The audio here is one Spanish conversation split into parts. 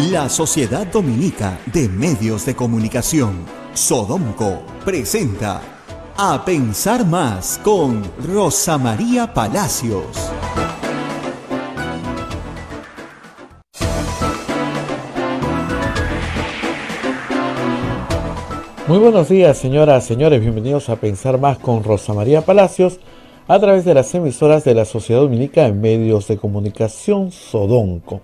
La Sociedad Dominica de Medios de Comunicación, Sodomco, presenta A Pensar Más con Rosa María Palacios. Muy buenos días, señoras, señores. Bienvenidos a Pensar Más con Rosa María Palacios a través de las emisoras de la Sociedad Dominica de Medios de Comunicación, Sodomco.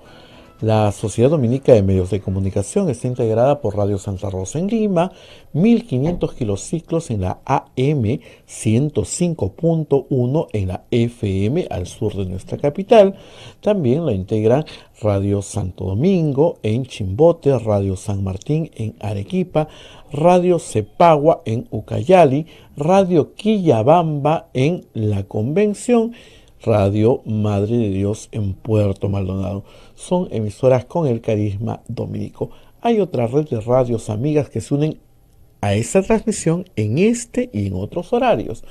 La Sociedad Dominica de Medios de Comunicación está integrada por Radio Santa Rosa en Lima, 1500 kilociclos en la AM, 105.1 en la FM al sur de nuestra capital. También la integran Radio Santo Domingo en Chimbote, Radio San Martín en Arequipa, Radio Cepagua en Ucayali, Radio Quillabamba en La Convención, Radio Madre de Dios en Puerto Maldonado. Son emisoras con el carisma dominico. Hay otra red de radios amigas que se unen a esta transmisión en este y en otros horarios.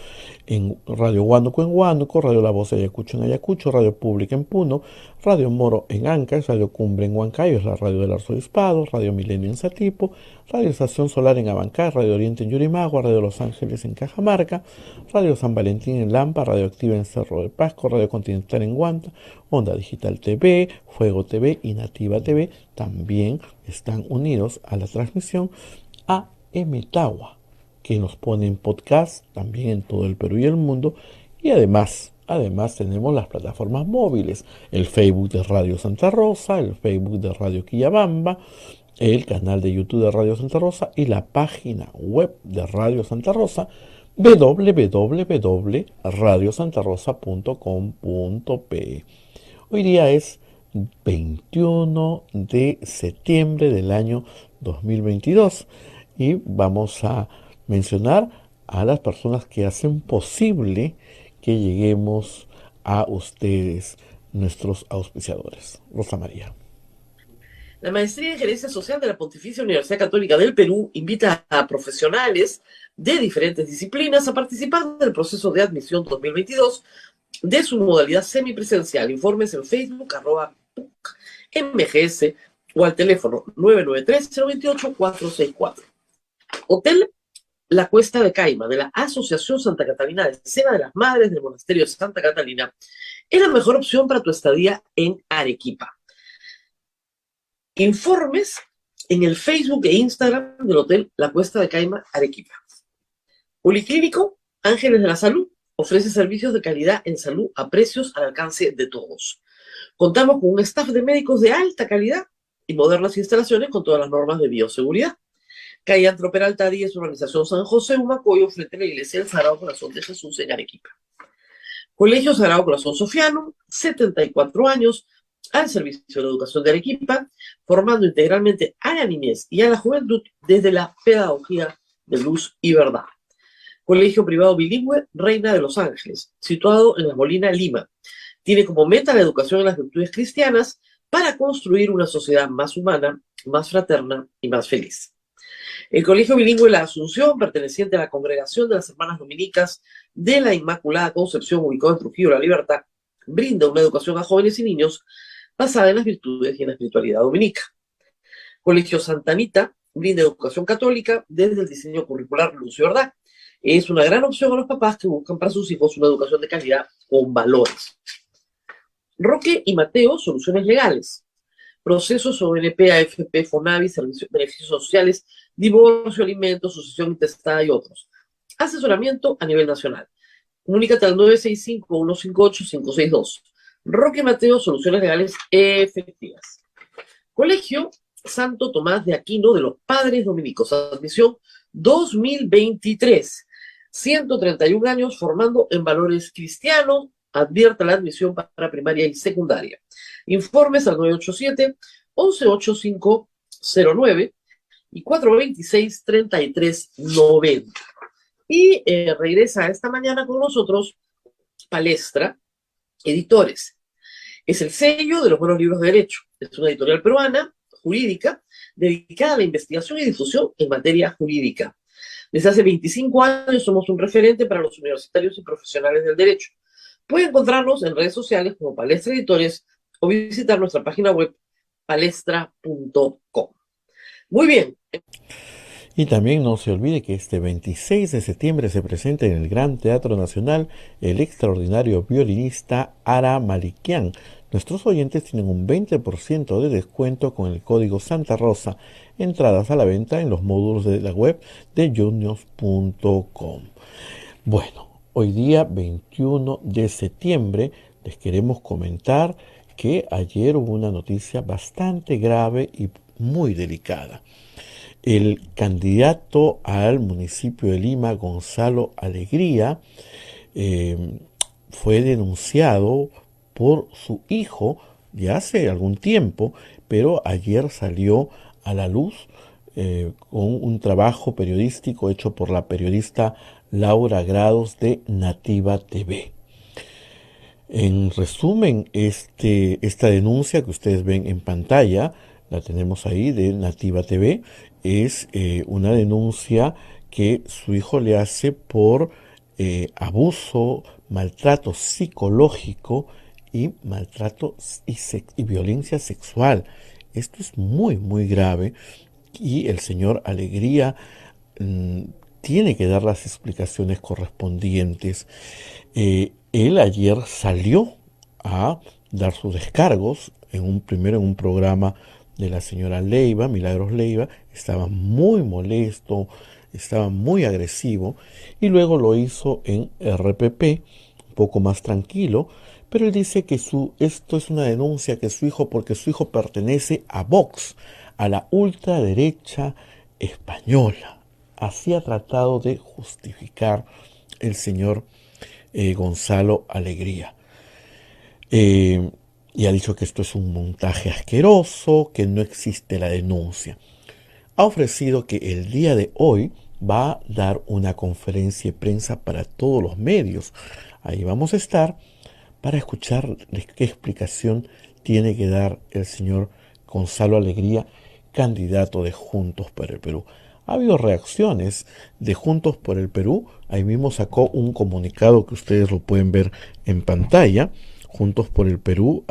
En Radio Huánuco en Huánuco, Radio La Voz de Ayacucho en Ayacucho, Radio Pública en Puno, Radio Moro en Ancash, Radio Cumbre en Huancayo, es la radio del Arzobispado, Radio Milenio en Satipo, Radio Estación Solar en Abancay, Radio Oriente en Yurimagua, Radio Los Ángeles en Cajamarca, Radio San Valentín en Lampa, Radio Activa en Cerro de Pasco, Radio Continental en Huanta, Onda Digital TV, Fuego TV y Nativa TV también están unidos a la transmisión a Mtagua, que nos pone en podcast también en todo el Perú y el mundo. Y además tenemos las plataformas móviles, el Facebook de Radio Santa Rosa, el Facebook de Radio Quillabamba, el canal de YouTube de Radio Santa Rosa y la página web de Radio Santa Rosa, www.radiosantarosa.com.pe. Hoy día es 21 de septiembre del año 2022 y vamos a mencionar a las personas que hacen posible que lleguemos a ustedes, nuestros auspiciadores. Rosa María. La Maestría en Gerencia Social de la Pontificia Universidad Católica del Perú invita a profesionales de diferentes disciplinas a participar del proceso de admisión 2022 de su modalidad semipresencial. Informes en Facebook, @MGS o al teléfono 993-028-464. Hotel La Cuesta de Caima, de la Asociación Santa Catalina de Cena de las Madres del Monasterio de Santa Catalina, es la mejor opción para tu estadía en Arequipa. Informes en el Facebook e Instagram del Hotel La Cuesta de Caima, Arequipa. Policlínico Ángeles de la Salud ofrece servicios de calidad en salud a precios al alcance de todos. Contamos con un staff de médicos de alta calidad y modernas instalaciones con todas las normas de bioseguridad. Calle Antro Peralta 10, Urbanización San José, Humacoyo, frente a la Iglesia del Sagrado Corazón de Jesús en Arequipa. Colegio Sagrado Corazón Sofiano, 74 años, al servicio de la educación de Arequipa, formando integralmente a la niñez y a la juventud desde la pedagogía de luz y verdad. Colegio Privado Bilingüe Reina de los Ángeles, situado en La Molina, Lima. Tiene como meta la educación en las virtudes cristianas para construir una sociedad más humana, más fraterna y más feliz. El Colegio Bilingüe La Asunción, perteneciente a la Congregación de las Hermanas Dominicas de la Inmaculada Concepción, ubicado en Trujillo La Libertad, brinda una educación a jóvenes y niños basada en las virtudes y en la espiritualidad dominica. Colegio Santa Anita brinda educación católica desde el diseño curricular Luz y Verdad. Es una gran opción a los papás que buscan para sus hijos una educación de calidad con valores. Roque y Mateo, soluciones legales. Procesos ONP, AFP, FONAVI, servicios, beneficios sociales, divorcio, alimentos, sucesión intestada y otros. Asesoramiento a nivel nacional. Comunícate al 965-158-562. Roque Mateo, soluciones legales efectivas. Colegio Santo Tomás de Aquino de los Padres Dominicos. Admisión 2023. 131 años formando en valores cristianos. Advierta la admisión para primaria y secundaria. Informes al 987-118509 y 426-3390. Y regresa esta mañana con nosotros Palestra Editores. Es el sello de los buenos libros de derecho. Es una editorial peruana, jurídica, dedicada a la investigación y difusión en materia jurídica. Desde hace 25 años somos un referente para los universitarios y profesionales del derecho. Puede encontrarnos en redes sociales como Palestra Editores o visitar nuestra página web palestra.com. Muy bien. Y también no se olvide que este 26 de septiembre se presenta en el Gran Teatro Nacional el extraordinario violinista Ara Malikian. Nuestros oyentes tienen un 20% de descuento con el código Santa Rosa, entradas a la venta en los módulos de la web de juniors.com. Bueno, hoy día 21 de septiembre les queremos comentar que ayer hubo una noticia bastante grave y muy delicada. El candidato al municipio de Lima, Gonzalo Alegría, fue denunciado por su hijo ya hace algún tiempo, pero ayer salió a la luz con un trabajo periodístico hecho por la periodista Laura Grados de Nativa TV. En resumen, esta denuncia que ustedes ven en pantalla, la tenemos ahí de Nativa TV, es una denuncia que su hijo le hace por abuso, maltrato psicológico y maltrato y violencia sexual. Esto es muy, muy grave y el señor Alegría tiene que dar las explicaciones correspondientes. Él ayer salió a dar sus descargos primero en un programa de la señora Leiva, Milagros Leiva. Estaba muy molesto, estaba muy agresivo, y luego lo hizo en RPP, un poco más tranquilo, pero él dice que esto es una denuncia que porque su hijo pertenece a Vox, a la ultraderecha española. Así ha tratado de justificar el señor Gonzalo Alegría. Y ha dicho que esto es un montaje asqueroso, que no existe la denuncia. Ha ofrecido que el día de hoy va a dar una conferencia de prensa para todos los medios. Ahí vamos a estar para escuchar qué explicación tiene que dar el señor Gonzalo Alegría, candidato de Juntos por el Perú. Ha habido reacciones de Juntos por el Perú. Ahí mismo sacó un comunicado que ustedes lo pueden ver en pantalla. Juntos por el Perú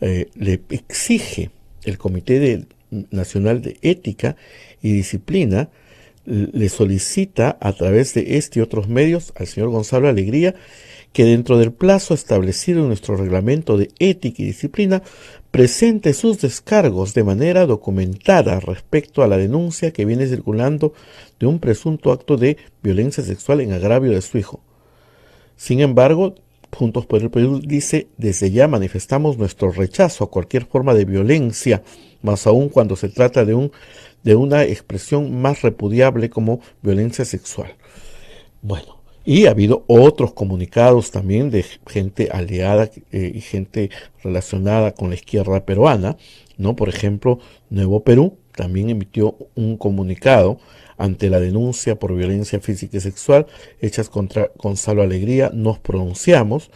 le exige el Comité Nacional de Ética y Disciplina, le solicita a través de este y otros medios al señor Gonzalo Alegría que dentro del plazo establecido en nuestro reglamento de ética y disciplina presente sus descargos de manera documentada respecto a la denuncia que viene circulando de un presunto acto de violencia sexual en agravio de su hijo. Sin embargo, Juntos por el Perú dice: desde ya manifestamos nuestro rechazo a cualquier forma de violencia, más aún cuando se trata de una expresión más repudiable como violencia sexual. Bueno, y ha habido otros comunicados también de gente aliada y gente relacionada con la izquierda peruana, ¿no? Por ejemplo, Nuevo Perú también emitió un comunicado ante la denuncia por violencia física y sexual hechas contra Gonzalo Alegría. Nos pronunciamos.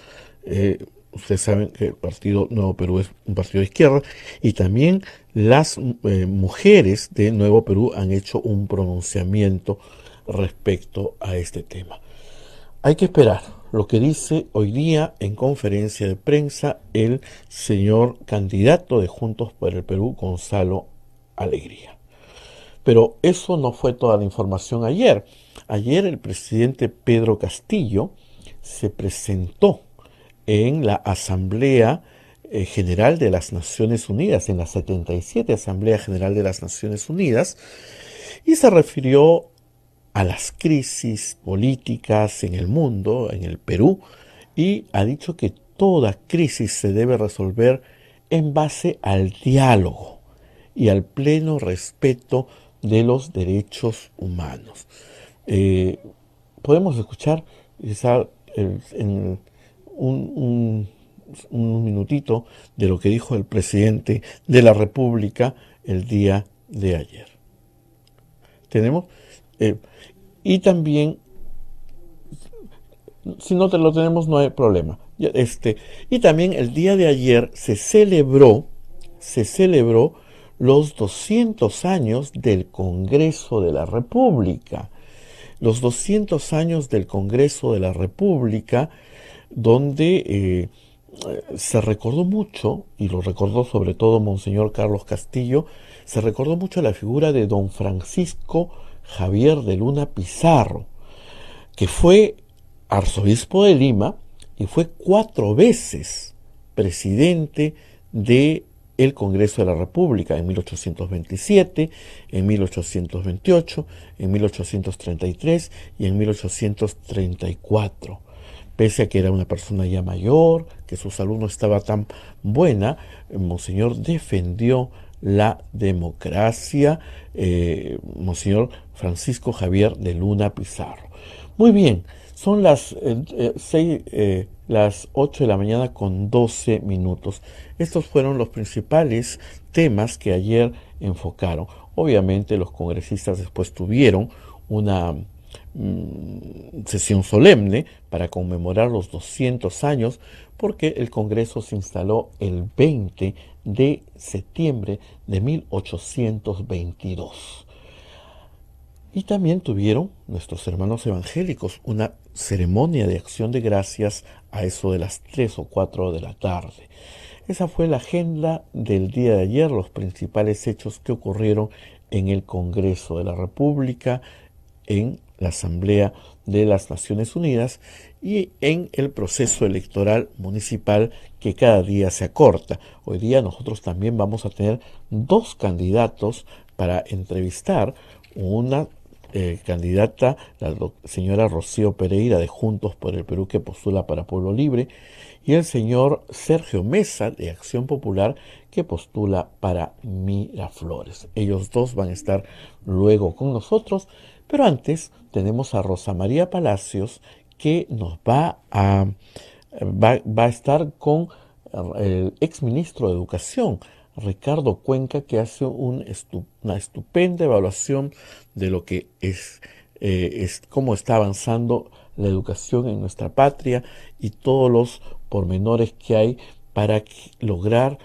Ustedes saben que el partido Nuevo Perú es un partido de izquierda, y también las mujeres de Nuevo Perú han hecho un pronunciamiento respecto a este tema. Hay que esperar lo que dice hoy día en conferencia de prensa el señor candidato de Juntos por el Perú, Gonzalo Alegría. Pero eso no fue toda la información ayer. Ayer el presidente Pedro Castillo se presentó en la Asamblea General de las Naciones Unidas, en la 77 Asamblea General de las Naciones Unidas, y se refirió a las crisis políticas en el mundo, en el Perú, y ha dicho que toda crisis se debe resolver en base al diálogo y al pleno respeto de los derechos humanos. Podemos escuchar en un minutito de lo que dijo el presidente de la República el día de ayer. Tenemos y también, si no te lo tenemos, no hay problema. Y también el día de ayer se celebró los 200 años del Congreso de la República. Los 200 años del Congreso de la República, donde se recordó mucho, y lo recordó sobre todo Monseñor Carlos Castillo, se recordó mucho la figura de don Francisco Javier de Luna Pizarro, que fue arzobispo de Lima y fue 4 veces presidente de el Congreso de la República, en 1827, en 1828, en 1833 y en 1834. Pese a que era una persona ya mayor, que su salud no estaba tan buena, Monseñor defendió la democracia, Monseñor Francisco Javier de Luna Pizarro. Muy bien, son las 8 de la mañana con 12 minutos. Estos fueron los principales temas que ayer enfocaron. Obviamente los congresistas después tuvieron una sesión solemne para conmemorar los 200 años, porque el Congreso se instaló el 20 de septiembre de 1822. Y también tuvieron nuestros hermanos evangélicos una ceremonia de acción de gracias a eso de las 3 o 4 de la tarde. Esa fue la agenda del día de ayer, los principales hechos que ocurrieron en el Congreso de la República, en la Asamblea de las Naciones Unidas y en el proceso electoral municipal que cada día se acorta. Hoy día nosotros también vamos a tener 2 candidatos para entrevistar, una candidata, la señora Rocío Pereira de Juntos por el Perú, que postula para Pueblo Libre, y el señor Sergio Mesa de Acción Popular, que postula para Miraflores. Ellos 2 van a estar luego con nosotros, pero antes tenemos a Rosa María Palacios, que nos va a estar con el exministro de Educación, Ricardo Cuenca, que hace una estupenda evaluación de lo que es cómo está avanzando la educación en nuestra patria y todos los pormenores que hay para lograr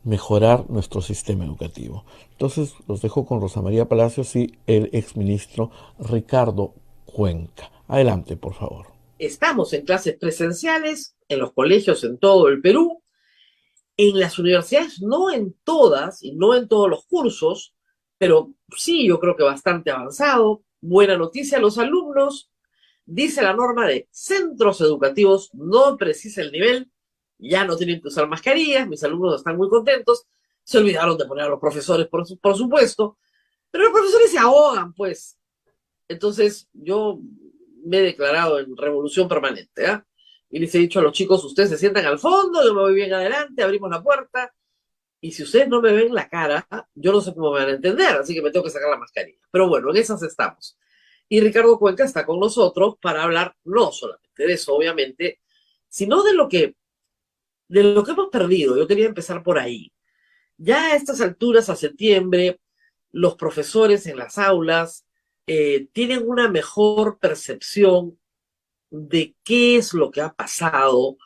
mejorar nuestro sistema educativo. Entonces los dejo con Rosa María Palacios y el exministro Ricardo Cuenca. Adelante, por favor. Estamos en clases presenciales, en los colegios en todo el Perú, en las universidades, no en todas y no en todos los cursos, pero sí, yo creo que bastante avanzado. Buena noticia a los alumnos. Dice la norma de centros educativos no precisa el nivel, ya no tienen que usar mascarillas, mis alumnos están muy contentos. Se olvidaron de poner a los profesores, por supuesto, pero los profesores se ahogan, pues. Entonces, yo me he declarado en revolución permanente, ¿eh? Y les he dicho a los chicos, ustedes se sientan al fondo, yo me voy bien adelante, abrimos la puerta, y si ustedes no me ven la cara, yo no sé cómo me van a entender, así que me tengo que sacar la mascarilla. Pero bueno, en esas estamos. Y Ricardo Cuenca está con nosotros para hablar no solamente de eso, obviamente, sino de lo que hemos perdido. Yo quería empezar por ahí. Ya a estas alturas, a septiembre, los profesores en las aulas tienen una mejor percepción de qué es lo que ha pasado,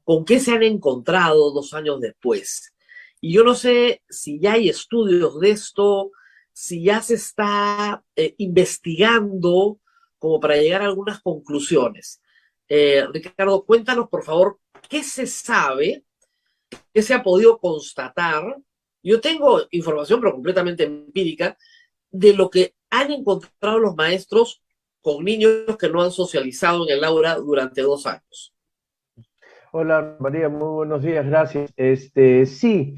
con qué se han encontrado 2 años después. Y yo no sé si ya hay estudios de esto, si ya se está investigando como para llegar a algunas conclusiones. Ricardo, cuéntanos, por favor, qué se sabe, qué se ha podido constatar. Yo tengo información, pero completamente empírica, de lo que han encontrado los maestros con niños que no han socializado en el aula durante 2 años. Hola María, muy buenos días, gracias. Sí,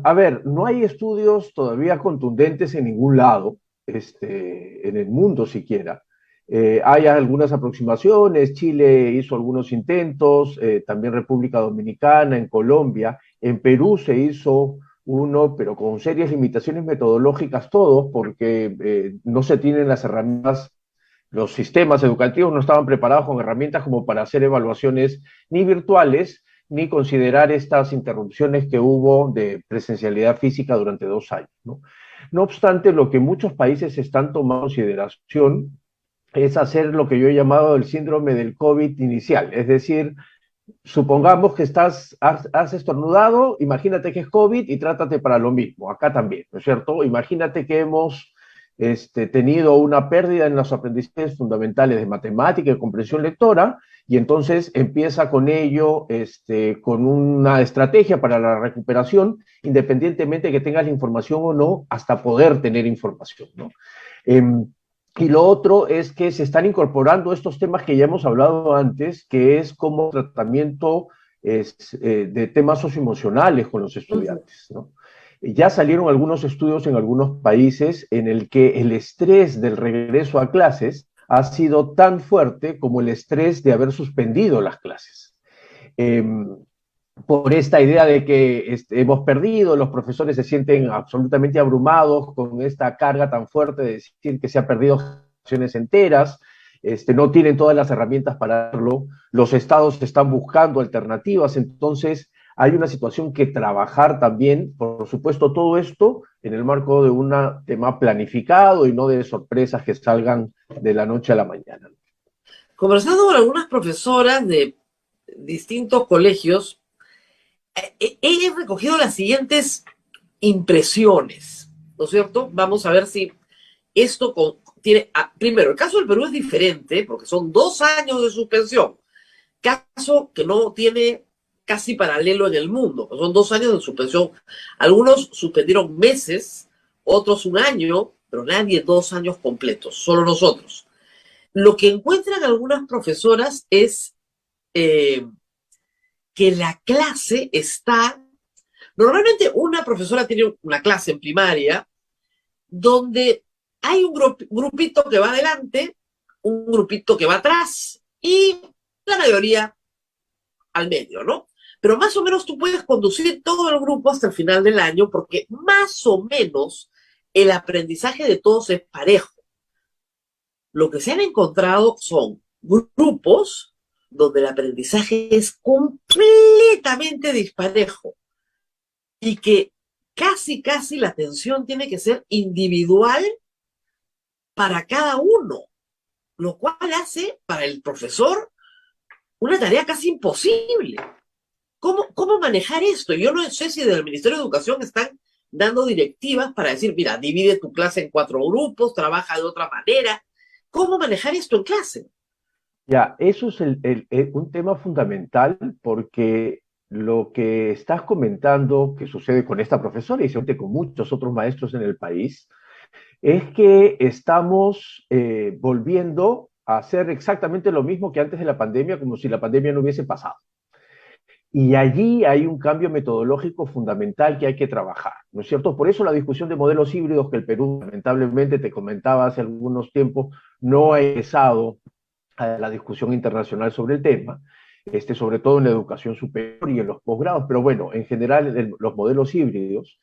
a ver, no hay estudios todavía contundentes en ningún lado, en el mundo siquiera. Hay algunas aproximaciones, Chile hizo algunos intentos, también República Dominicana, en Colombia, en Perú se hizo uno, pero con serias limitaciones metodológicas todos, porque no se tienen las herramientas. Los sistemas educativos no estaban preparados con herramientas como para hacer evaluaciones ni virtuales, ni considerar estas interrupciones que hubo de presencialidad física durante 2 años, ¿no? No obstante, lo que muchos países están tomando en consideración es hacer lo que yo he llamado el síndrome del COVID inicial, es decir, supongamos que has estornudado, imagínate que es COVID y trátate para lo mismo, acá también, ¿no es cierto? Imagínate que hemos tenido una pérdida en los aprendizajes fundamentales de matemática y comprensión lectora, y entonces empieza con ello, con una estrategia para la recuperación, independientemente de que tengas la información o no, hasta poder tener información, ¿no? Y lo otro es que se están incorporando estos temas que ya hemos hablado antes, que es como tratamiento de temas socioemocionales con los estudiantes, ¿no? Ya salieron algunos estudios en algunos países en el que el estrés del regreso a clases ha sido tan fuerte como el estrés de haber suspendido las clases. Eh, por esta idea de que hemos perdido, los profesores se sienten absolutamente abrumados con esta carga tan fuerte de decir que se ha perdido generaciones enteras, no tienen todas las herramientas para hacerlo, los estados están buscando alternativas, entonces hay una situación que trabajar también, por supuesto, todo esto en el marco de un tema planificado y no de sorpresas que salgan de la noche a la mañana. Conversando con algunas profesoras de distintos colegios, he recogido las siguientes impresiones, ¿no es cierto? Vamos a ver si esto tiene... primero, el caso del Perú es diferente porque son 2 años de suspensión, caso que no tiene casi paralelo en el mundo, pues son 2 años de suspensión. Algunos suspendieron meses, otros 1 año, pero nadie 2 años completos, solo nosotros. Lo que encuentran algunas profesoras es que la clase está... Normalmente una profesora tiene una clase en primaria donde hay un grupito que va adelante, un grupito que va atrás y la mayoría al medio, ¿no? Pero más o menos tú puedes conducir todo el grupo hasta el final del año porque más o menos el aprendizaje de todos es parejo. Lo que se han encontrado son grupos donde el aprendizaje es completamente disparejo y que casi la atención tiene que ser individual para cada uno, lo cual hace para el profesor una tarea casi imposible. ¿Cómo manejar esto? Yo no sé si desde el Ministerio de Educación están dando directivas para decir, mira, divide tu clase en 4 grupos, trabaja de otra manera. ¿Cómo manejar esto en clase? Ya, eso es un tema fundamental porque lo que estás comentando que sucede con esta profesora y seguramente con muchos otros maestros en el país es que estamos volviendo a hacer exactamente lo mismo que antes de la pandemia, como si la pandemia no hubiese pasado. Y allí hay un cambio metodológico fundamental que hay que trabajar, ¿no es cierto? Por eso la discusión de modelos híbridos que el Perú, lamentablemente, te comentaba hace algunos tiempos, no ha empezado a la discusión internacional sobre el tema, sobre todo en la educación superior y en los posgrados, pero bueno, en general los modelos híbridos.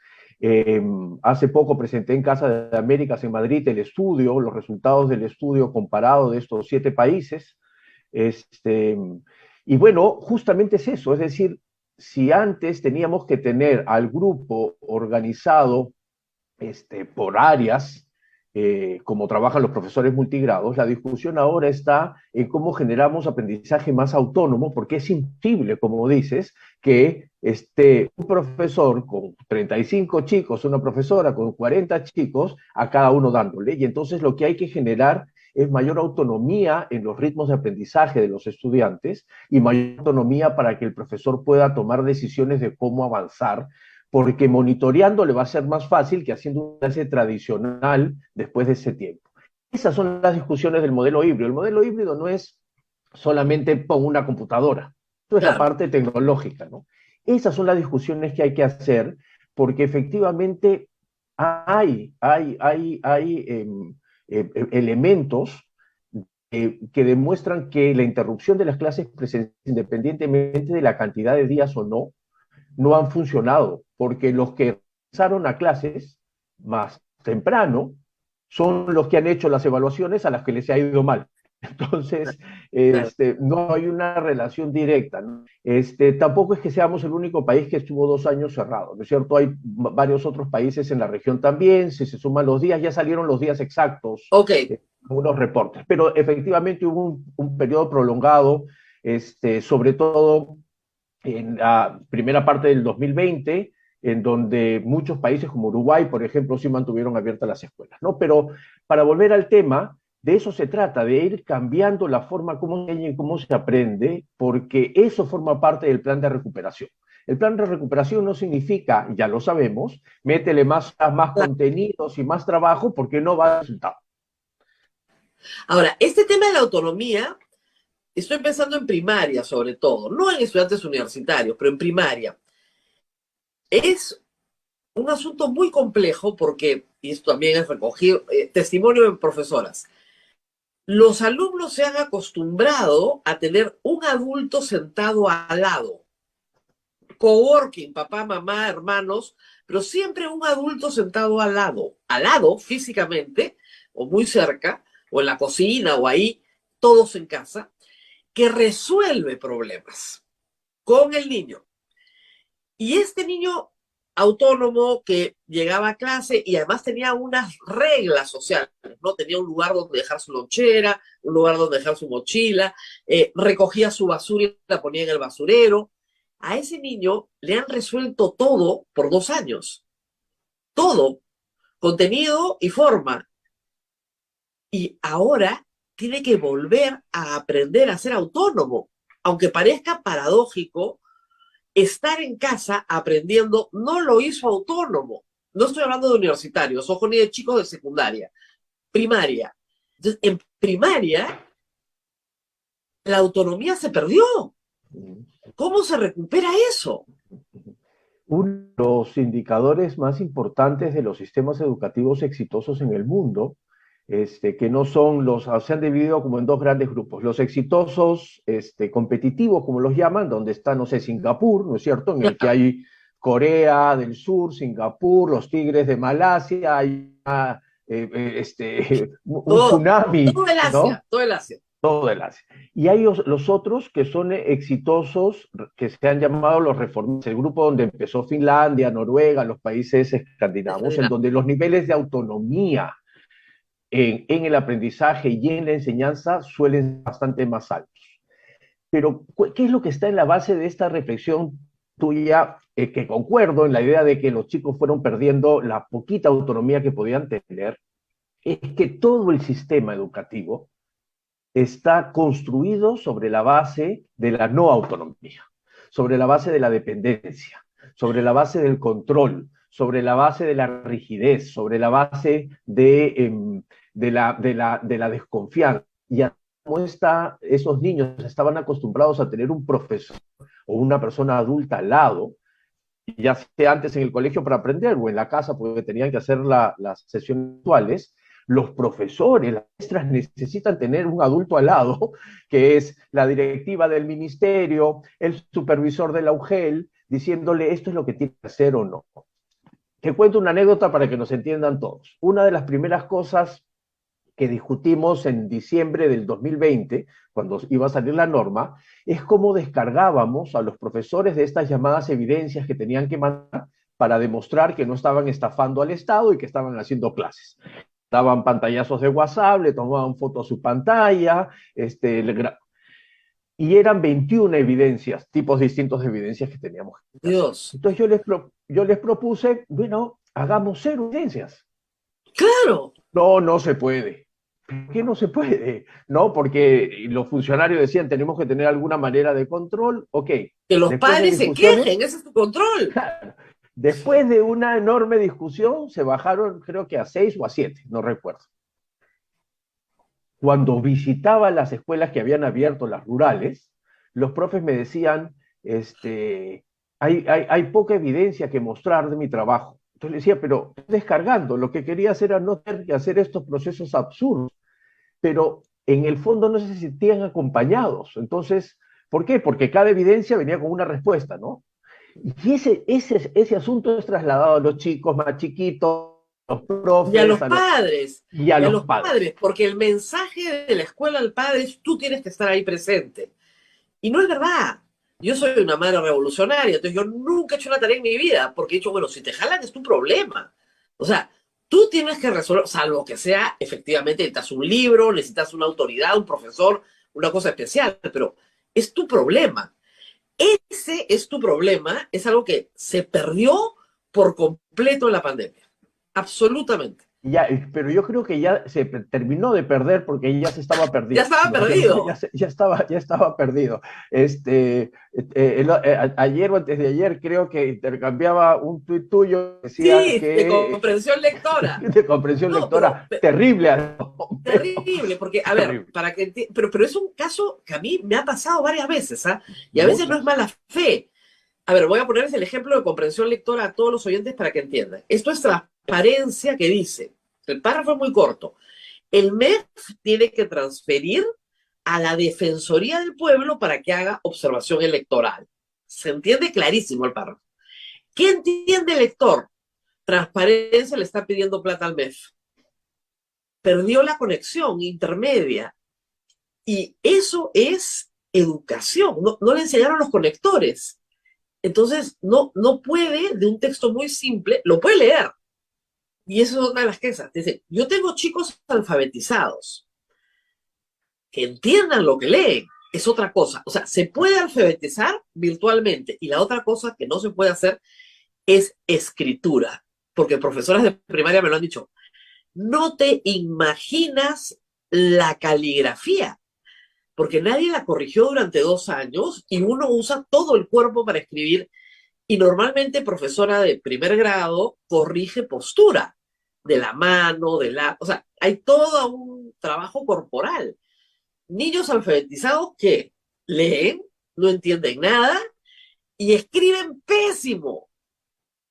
Hace poco presenté en Casa de Américas en Madrid el estudio, los resultados del estudio comparado de estos 7 países. Y bueno, justamente es eso, es decir, si antes teníamos que tener al grupo organizado por áreas, como trabajan los profesores multigrados, la discusión ahora está en cómo generamos aprendizaje más autónomo, porque es imposible, como dices, que un profesor con 35 chicos, una profesora con 40 chicos, a cada uno dándole. Y entonces lo que hay que generar es mayor autonomía en los ritmos de aprendizaje de los estudiantes y mayor autonomía para que el profesor pueda tomar decisiones de cómo avanzar, porque monitoreando le va a ser más fácil que haciendo una clase tradicional después de ese tiempo. Esas son las discusiones del modelo híbrido. El modelo híbrido no es solamente pon una computadora, esto es la parte tecnológica, ¿no? Esas son las discusiones que hay que hacer, porque efectivamente hay elementos que demuestran que la interrupción de las clases presenciales, independientemente de la cantidad de días o no han funcionado, porque los que regresaron a clases más temprano son los que han hecho las evaluaciones a las que les ha ido mal. Entonces, no hay una relación directa, ¿no? Tampoco es que seamos el único país que estuvo 2 años cerrado, ¿no es cierto? Hay varios otros países en la región también, si se suman los días, ya salieron los días exactos, unos reportes, pero efectivamente hubo un periodo prolongado, sobre todo en la primera parte del 2020, en donde muchos países como Uruguay, por ejemplo, sí mantuvieron abiertas las escuelas, ¿no? Pero para volver al tema, de eso se trata, de ir cambiando la forma como se enseña y cómo se aprende, porque eso forma parte del plan de recuperación. El plan de recuperación no significa, ya lo sabemos, métele más contenidos y más trabajo porque no va a dar resultado. Ahora, este tema de la autonomía, estoy pensando en primaria sobre todo, no en estudiantes universitarios, pero en primaria. Es un asunto muy complejo porque, y esto también es recogido, testimonio de profesoras, los alumnos se han acostumbrado a tener un adulto sentado al lado, coworking, papá, mamá, hermanos, pero siempre un adulto sentado al lado físicamente, o muy cerca, o en la cocina, o ahí, todos en casa, que resuelve problemas con el niño. Y este niño autónomo que llegaba a clase y además tenía unas reglas sociales, ¿no? Tenía un lugar donde dejar su lonchera, un lugar donde dejar su mochila, recogía su basura y la ponía en el basurero. A ese niño le han resuelto todo por 2 años. Todo, contenido y forma. Y ahora tiene que volver a aprender a ser autónomo. Aunque parezca paradójico, estar en casa aprendiendo no lo hizo autónomo. No estoy hablando de universitarios, ojo, ni de chicos de secundaria, primaria. Entonces, en primaria, la autonomía se perdió. ¿Cómo se recupera eso? Uno de los indicadores más importantes de los sistemas educativos exitosos en el mundo, que no son se han dividido como en dos grandes grupos. Los exitosos competitivos, como los llaman, donde está, no sé, Singapur, ¿no es cierto? En el que hay Corea del Sur, Singapur, los Tigres de Malasia, hay un tsunami, todo el Asia, ¿no? todo el Asia. Todo el Asia. Y hay los otros que son exitosos, que se han llamado los reformistas, el grupo donde empezó Finlandia, Noruega, los países escandinavos, en donde los niveles de autonomía en el aprendizaje y en la enseñanza suelen ser bastante más altos. Pero, ¿qué es lo que está en la base de esta reflexión tuya? Que concuerdo en la idea de que los chicos fueron perdiendo la poquita autonomía que podían tener, es que todo el sistema educativo está construido sobre la base de la no autonomía, sobre la base de la dependencia, sobre la base del control, sobre la base de la rigidez, sobre la base de la desconfianza. Y como esos niños estaban acostumbrados a tener un profesor o una persona adulta al lado, ya sea antes en el colegio para aprender o en la casa porque tenían que hacer las sesiones virtuales, los profesores, las maestras necesitan tener un adulto al lado, que es la directiva del ministerio, el supervisor de la UGEL, diciéndole esto es lo que tiene que hacer o no. Te cuento una anécdota para que nos entiendan todos. Una de las primeras cosas que discutimos en diciembre del 2020, cuando iba a salir la norma, es cómo descargábamos a los profesores de estas llamadas evidencias que tenían que mandar para demostrar que no estaban estafando al Estado y que estaban haciendo clases. Daban pantallazos de WhatsApp, le tomaban foto a su pantalla, y eran 21 evidencias, tipos distintos de evidencias que teníamos. Dios. Entonces yo les propuse, bueno, hagamos 0 evidencias. ¡Claro! No se puede. ¿Por qué no se puede? No, porque los funcionarios decían, tenemos que tener alguna manera de control. Ok. Que los padres se quejen, ese es tu control. Claro. Después de una enorme discusión, se bajaron, creo que a 6 o a 7, no recuerdo. Cuando visitaba las escuelas que habían abierto, las rurales, los profes me decían, hay poca evidencia que mostrar de mi trabajo. Entonces le decía, pero estoy descargando, lo que quería hacer era no tener que hacer estos procesos absurdos, pero en el fondo no se sentían acompañados. Entonces, ¿por qué? Porque cada evidencia venía con una respuesta, ¿no? Y ese asunto es trasladado a los chicos más chiquitos, a los profes. Y a los padres. Y a los padres. Porque el mensaje de la escuela al padre es tú tienes que estar ahí presente. Y no es verdad. Yo soy una madre revolucionaria, entonces yo nunca he hecho una tarea en mi vida, porque he dicho, bueno, si te jalan es tu problema. O sea, tú tienes que resolver, salvo que sea, efectivamente, necesitas un libro, necesitas una autoridad, un profesor, una cosa especial, pero es tu problema. Ese es tu problema, es algo que se perdió por completo en la pandemia. Absolutamente. Ya, pero yo creo que ya se terminó de perder porque ya se estaba Ya perdiendo, estaba ¿no? perdido. Ya estaba perdido. Ayer o antes de ayer creo que intercambiaba un tuit tuyo, decía Sí, de que comprensión lectora. de comprensión No, lectora terrible, pero terrible, porque, a ver, terrible. pero es un caso que a mí me ha pasado varias veces, ¿ah? Y a veces no es Muchas. mala fe. A ver, voy a ponerles el ejemplo de comprensión lectora a todos los oyentes para que entiendan. Esto es transparencia que dice, el párrafo es muy corto, el MEF tiene que transferir a la Defensoría del Pueblo para que haga observación electoral. Se entiende clarísimo el párrafo. ¿Qué entiende el lector? Transparencia le está pidiendo plata al MEF. Perdió la conexión intermedia. Y eso es educación. No le enseñaron los conectores. Entonces, no puede, de un texto muy simple, lo puede leer. Y eso es una de las quejas. Dice, yo tengo chicos alfabetizados que entiendan lo que leen. Es otra cosa. O sea, se puede alfabetizar virtualmente. Y la otra cosa que no se puede hacer es escritura. Porque profesoras de primaria me lo han dicho. No te imaginas la caligrafía, porque nadie la corrigió durante 2 años y uno usa todo el cuerpo para escribir. Y normalmente profesora de primer grado corrige postura de la mano, o sea, hay todo un trabajo corporal. Niños alfabetizados que leen, no entienden nada y escriben pésimo.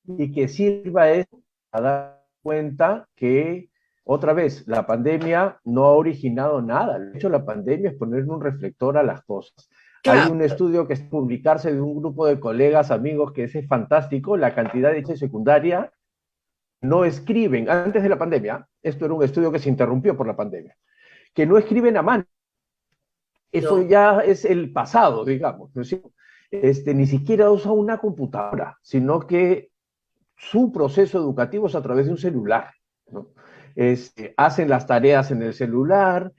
Y que sirva eso a dar cuenta que, otra vez, la pandemia no ha originado nada. De hecho, la pandemia es poner un reflector a las cosas. Hay Claro, un estudio que es publicarse de un grupo de colegas, amigos, que es fantástico, la cantidad de secundaria no escriben, antes de la pandemia, esto era un estudio que se interrumpió por la pandemia, que no escriben a mano. Eso no, ya es el pasado, digamos, ¿no es cierto? Ni siquiera usa una computadora, sino que su proceso educativo es a través de un celular, ¿no? Hacen las tareas en el celular,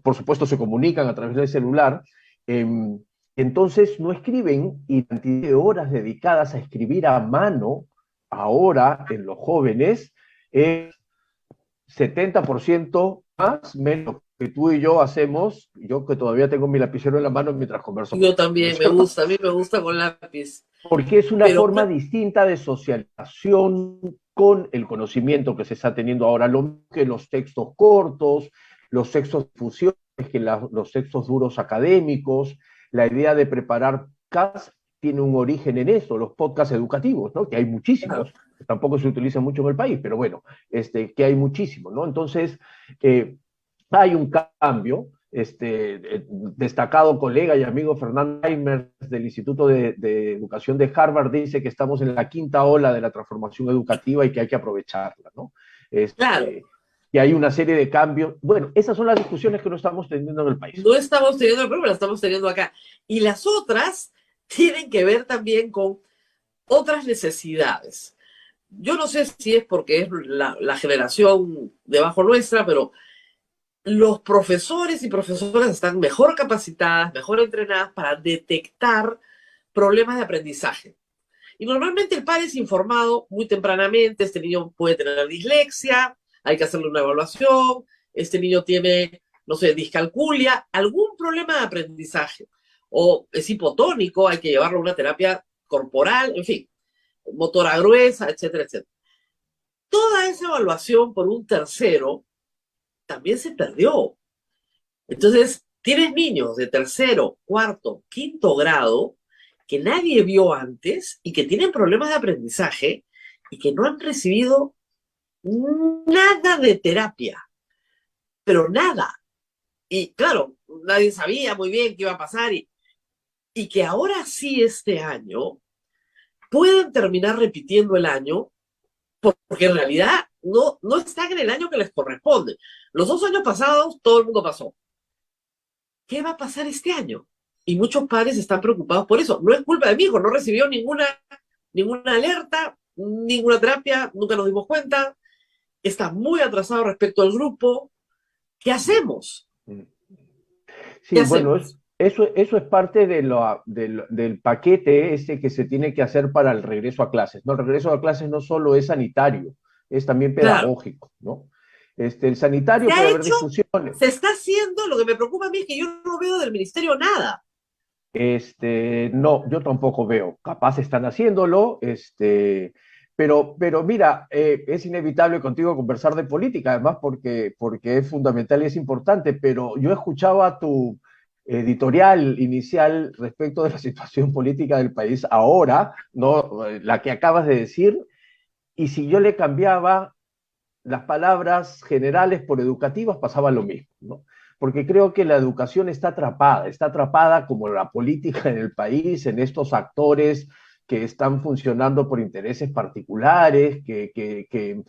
por supuesto se comunican a través del celular, eh, entonces no escriben y la cantidad de horas dedicadas a escribir a mano ahora en los jóvenes es 70% más menos que tú y yo hacemos, yo que todavía tengo mi lapicero en la mano mientras converso yo contigo, ¿no es también me cierto? gusta, a mí me gusta con lápiz. Porque es una Pero forma distinta de socialización con el conocimiento que se está teniendo ahora, lo que los textos cortos, los textos de fusión, que los textos duros académicos, la idea de preparar podcasts tiene un origen en eso, los podcasts educativos, ¿no? Que hay muchísimos, que tampoco se utilizan mucho en el país, pero bueno, que hay muchísimos, ¿no? Entonces, hay un cambio, destacado colega y amigo Fernando Reimers del Instituto de Educación de Harvard dice que estamos en la quinta ola de la transformación educativa y que hay que aprovecharla, ¿no? claro, Que hay una serie de cambios. Bueno, esas son las discusiones que no estamos teniendo en el país. no estamos teniendo el problema, la estamos teniendo acá. Y las otras tienen que ver también con otras necesidades. Yo no sé si es porque es la generación debajo nuestra, pero los profesores y profesoras están mejor capacitadas, mejor entrenadas para detectar problemas de aprendizaje. Y normalmente el padre es informado muy tempranamente, este niño puede tener dislexia, hay que hacerle una evaluación, este niño tiene, no sé, discalculia, algún problema de aprendizaje, o es hipotónico, hay que llevarlo a una terapia corporal, en fin, motora gruesa, etcétera, etcétera. Toda esa evaluación por un tercero también se perdió. Entonces, tienes niños de tercero, cuarto, quinto grado que nadie vio antes y que tienen problemas de aprendizaje y que no han recibido nada de terapia, pero nada. Y claro, nadie sabía muy bien qué iba a pasar y que ahora sí este año pueden terminar repitiendo el año porque en realidad no están en el año que les corresponde. Los 2 años pasados todo el mundo pasó. ¿Qué va a pasar este año? Y muchos padres están preocupados por eso. No es culpa de mi hijo, no recibió ninguna alerta, ninguna terapia, nunca nos dimos cuenta, está muy atrasado respecto al grupo. ¿Qué hacemos? Sí, ¿Qué bueno, hacemos? eso es parte del paquete ese que se tiene que hacer para el regreso a clases. No, el regreso a clases no solo es sanitario, es también Claro, pedagógico, ¿no? El se sanitario ha puede haber hecho, discusiones. se está haciendo, lo que me preocupa a mí es que yo no veo del ministerio nada. No, yo tampoco veo. Capaz están haciéndolo, pero mira, es inevitable contigo conversar de política, además porque es fundamental y es importante, pero yo escuchaba tu editorial inicial respecto de la situación política del país ahora, no la que acabas de decir, y si yo le cambiaba las palabras generales por educativas pasaba lo mismo, ¿no? Porque creo que la educación está atrapada como la política en el país, en estos actores que están funcionando por intereses particulares, que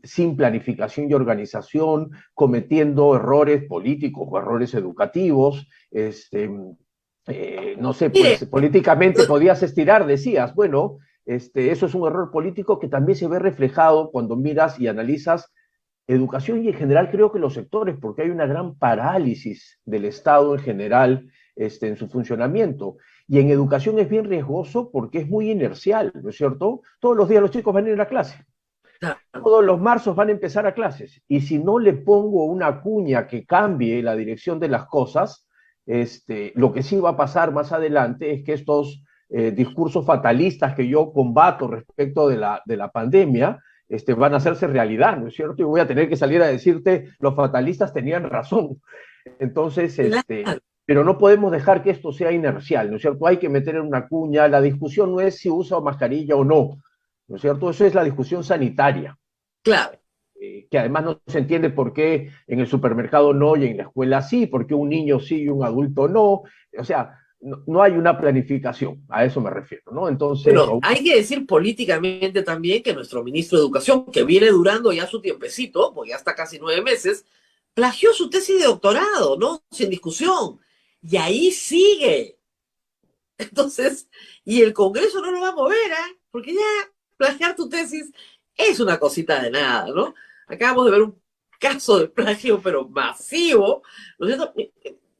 sin planificación y organización, cometiendo errores políticos o errores educativos, no sé, Mire, pues políticamente podías estirar, decías, bueno, eso es un error político que también se ve reflejado cuando miras y analizas educación y en general creo que los sectores, porque hay una gran parálisis del Estado en general en su funcionamiento. Y en educación es bien riesgoso porque es muy inercial, ¿no es cierto? Todos los días los chicos van a ir a clase, claro, todos los marzos van a empezar a clases. Y si no le pongo una cuña que cambie la dirección de las cosas, lo que sí va a pasar más adelante es que estos discursos fatalistas que yo combato respecto de la pandemia, van a hacerse realidad, ¿no es cierto? Y voy a tener que salir a decirte, los fatalistas tenían razón. Entonces, claro. pero no podemos dejar que esto sea inercial, ¿no es cierto? Hay que meter en una cuña, la discusión no es si usa mascarilla o no, ¿no es cierto? Eso es la discusión sanitaria, Claro. que además no se entiende por qué en el supermercado no y en la escuela sí, por qué un niño sí y un adulto no. O sea, no hay una planificación, a eso me refiero, ¿no? Entonces, Bueno, hay que decir políticamente también que nuestro ministro de Educación, que viene durando ya su tiempecito, porque ya está casi 9 meses, plagió su tesis de doctorado, ¿no? Sin discusión. Y ahí sigue. Entonces, y el Congreso no lo va a mover, ¿eh? Porque ya plagiar tu tesis es una cosita de nada, ¿no? Acabamos de ver un caso de plagio, pero masivo, ¿no es cierto?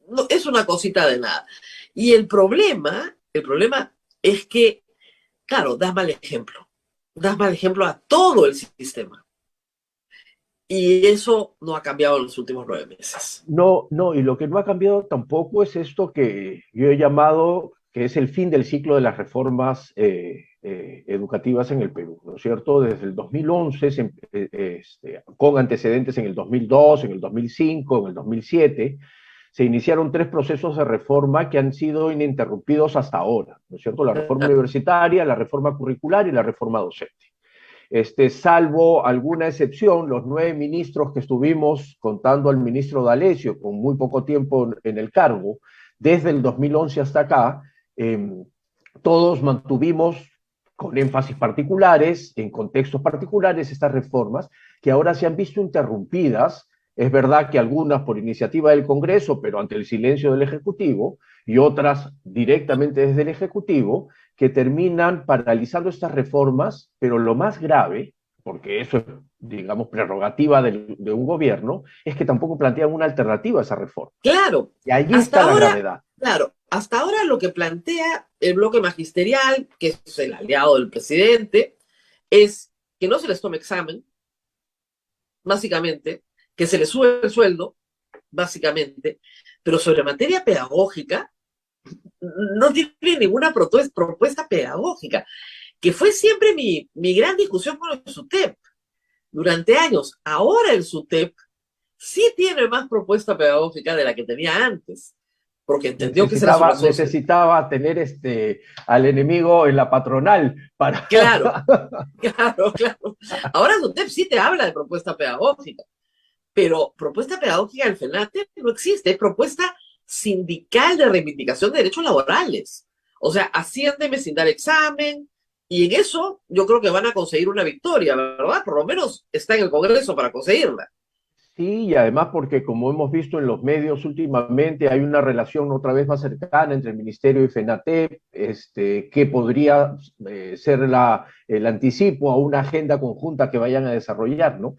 No, es una cosita de nada. Y el problema es que, claro, das mal ejemplo a todo el sistema. Y eso no ha cambiado en los últimos 9 meses. no, no, y lo que no ha cambiado tampoco es esto que yo he llamado que es el fin del ciclo de las reformas educativas en el Perú, ¿no es cierto? Desde el 2011, con antecedentes en el 2002, en el 2005, en el 2007, se iniciaron tres procesos de reforma que han sido ininterrumpidos hasta ahora, ¿no es cierto? La reforma universitaria, la reforma curricular y la reforma docente. Salvo alguna excepción, los 9 ministros que estuvimos, contando al ministro D'Alessio, con muy poco tiempo en el cargo, desde el 2011 hasta acá, eh, todos mantuvimos con énfasis particulares, en contextos particulares, estas reformas que ahora se han visto interrumpidas. Es verdad que algunas por iniciativa del Congreso, pero ante el silencio del Ejecutivo, y otras directamente desde el Ejecutivo, que terminan paralizando estas reformas, pero lo más grave, porque eso es, digamos, prerrogativa de un gobierno, es que tampoco plantean una alternativa a esa reforma. Claro, Y allí hasta está la ahora, gravedad. claro, hasta ahora lo que plantea el bloque magisterial, que es el aliado del presidente, es que no se les tome examen, básicamente, que se les sube el sueldo, básicamente, pero sobre materia pedagógica no tiene ninguna propuesta pedagógica, que fue siempre mi gran discusión con el SUTEP durante años. Ahora el SUTEP sí tiene más propuesta pedagógica de la que tenía antes, porque entendió que esa era su razón. Necesitaba tener al enemigo en la patronal para... Claro, claro, claro. Ahora SUTEP sí te habla de propuesta pedagógica, pero propuesta pedagógica del FENATE no existe, es propuesta sindical de reivindicación de derechos laborales. O sea, asciéndeme sin dar examen, y en eso yo creo que van a conseguir una victoria, ¿verdad? Por lo menos está en el Congreso para conseguirla. Sí, y además porque como hemos visto en los medios últimamente, hay una relación otra vez más cercana entre el Ministerio y FENATEP, que podría ser el anticipo a una agenda conjunta que vayan a desarrollar, ¿no?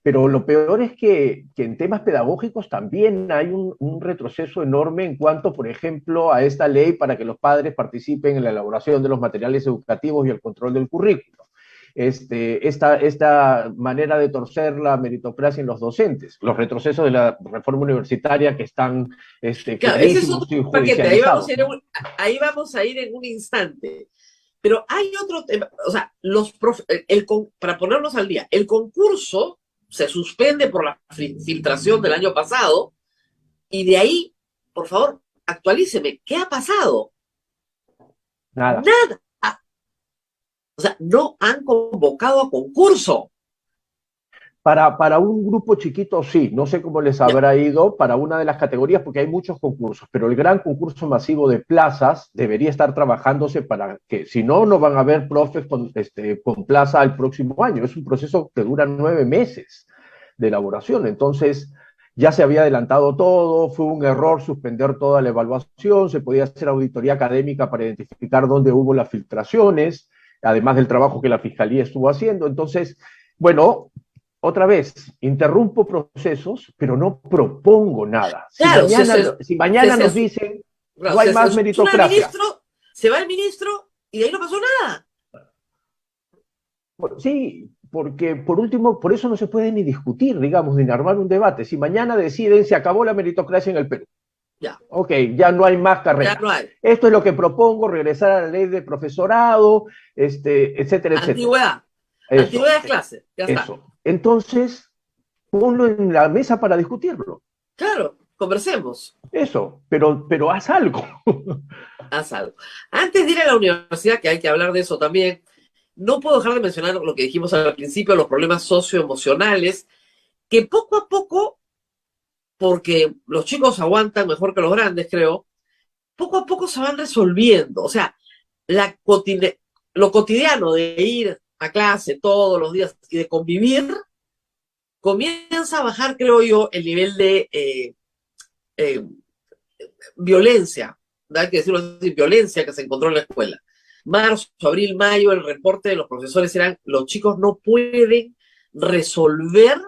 Pero lo peor es que en temas pedagógicos también hay un retroceso enorme en cuanto, por ejemplo, a esta ley para que los padres participen en la elaboración de los materiales educativos y el control del currículo. Esta manera de torcer la meritocracia en los docentes, los retrocesos de la reforma universitaria que están Claro, ese es clarísimos y otro paquete, ahí vamos judicializados, a ir, ¿no? ahí vamos a ir en un instante. Pero hay otro tema, o sea, para ponernos al día, el concurso se suspende por la filtración del año pasado y de ahí, por favor, actualíceme, ¿qué ha pasado? Nada. Nada. O sea, no han convocado a concurso. Para un grupo chiquito, sí, no sé cómo les Ya, habrá ido para una de las categorías, porque hay muchos concursos, pero el gran concurso masivo de plazas debería estar trabajándose para que, si no, no van a haber profes con plaza el próximo año. Es un proceso que dura 9 meses de elaboración. Entonces, ya se había adelantado todo, fue un error suspender toda la evaluación, se podía hacer auditoría académica para identificar dónde hubo las filtraciones, además del trabajo que la Fiscalía estuvo haciendo. Entonces, bueno, otra vez, interrumpo procesos, pero no propongo nada. Si claro, mañana, si mañana nos dicen claro, no hay se más censura al meritocracia, ministro, se va el ministro y de ahí no pasó nada. sí, porque por último, por eso no se puede ni discutir, digamos, ni armar un debate. Si mañana deciden se acabó la meritocracia en el Perú, Ya, ok, ya no hay más ya carreras. no hay. Esto es lo que propongo, regresar a la ley de profesorado, etcétera, etcétera. Antigüedad. Eso, Antigüedad es clase, ya está. eso. Entonces, ponlo en la mesa para discutirlo. Claro, conversemos. Eso, pero haz algo. Haz algo. Antes de ir a la universidad, que hay que hablar de eso también, no puedo dejar de mencionar lo que dijimos al principio, los problemas socioemocionales, que poco a poco, porque los chicos aguantan mejor que los grandes, creo, poco a poco se van resolviendo. O sea, lo cotidiano de ir a clase todos los días y de convivir, comienza a bajar, creo yo, el nivel de eh, violencia, ¿no? Hay que decirlo así, violencia que se encontró en la escuela. Marzo, abril, mayo, el reporte de los profesores eran, los chicos no pueden resolver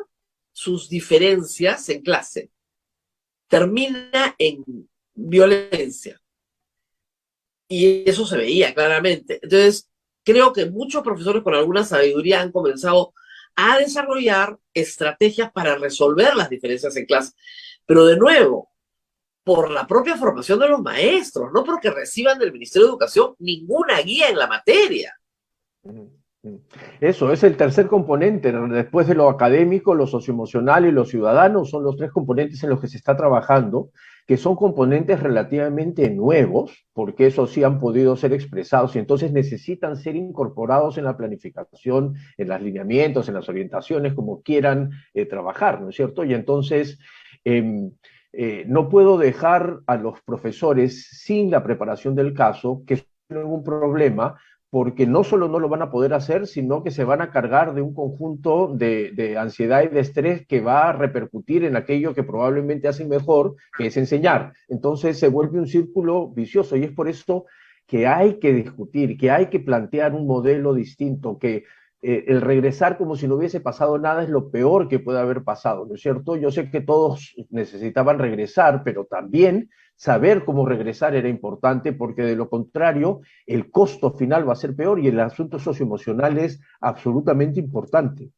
sus diferencias en clase. Termina en violencia. Y eso se veía claramente. Entonces, creo que muchos profesores con alguna sabiduría han comenzado a desarrollar estrategias para resolver las diferencias en clase. Pero de nuevo, por la propia formación de los maestros, no porque reciban del Ministerio de Educación ninguna guía en la materia. Eso es el tercer componente. Después de lo académico, lo socioemocional y lo ciudadano son los tres componentes en los que se está trabajando, que son componentes relativamente nuevos, porque esos sí han podido ser expresados y entonces necesitan ser incorporados en la planificación, en los lineamientos, en las orientaciones, como quieran trabajar, ¿no es cierto? Y entonces no puedo dejar a los profesores sin la preparación del caso, que es un problema, porque no solo no lo van a poder hacer, sino que se van a cargar de un conjunto de ansiedad y de estrés que va a repercutir en aquello que probablemente hacen mejor, que es enseñar. Entonces se vuelve un círculo vicioso y es por eso que hay que discutir, que hay que plantear un modelo distinto, que el regresar como si no hubiese pasado nada es lo peor que puede haber pasado, ¿no es cierto? Yo sé que todos necesitaban regresar, pero también saber cómo regresar era importante porque de lo contrario el costo final va a ser peor y el asunto socioemocional es absolutamente importante.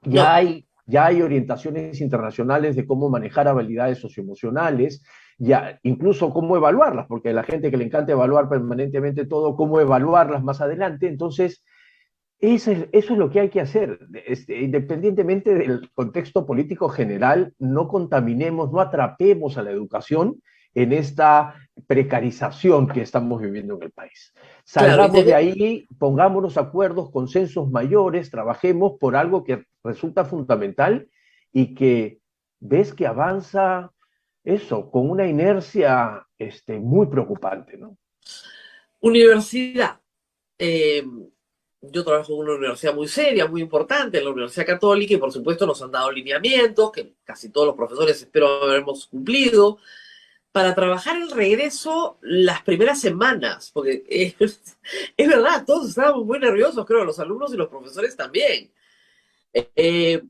No, Ya hay orientaciones internacionales de cómo manejar habilidades socioemocionales, ya incluso cómo evaluarlas, porque a la gente que le encanta evaluar permanentemente todo, cómo evaluarlas más adelante. Entonces, eso es lo que hay que hacer. Independientemente del contexto político general, no contaminemos, no atrapemos a la educación en esta precarización que estamos viviendo en el país. claro, Salgamos de ahí, pongámonos acuerdos, consensos mayores, trabajemos por algo que resulta fundamental y que ves que avanza eso, con una inercia muy preocupante, ¿no? universidad. Eh, yo trabajo en una universidad muy seria, muy importante, en la Universidad Católica, y por supuesto nos han dado lineamientos que casi todos los profesores espero haberemos cumplido, para trabajar el regreso las primeras semanas, porque es verdad, todos estábamos muy nerviosos, creo, los alumnos y los profesores también. Eh,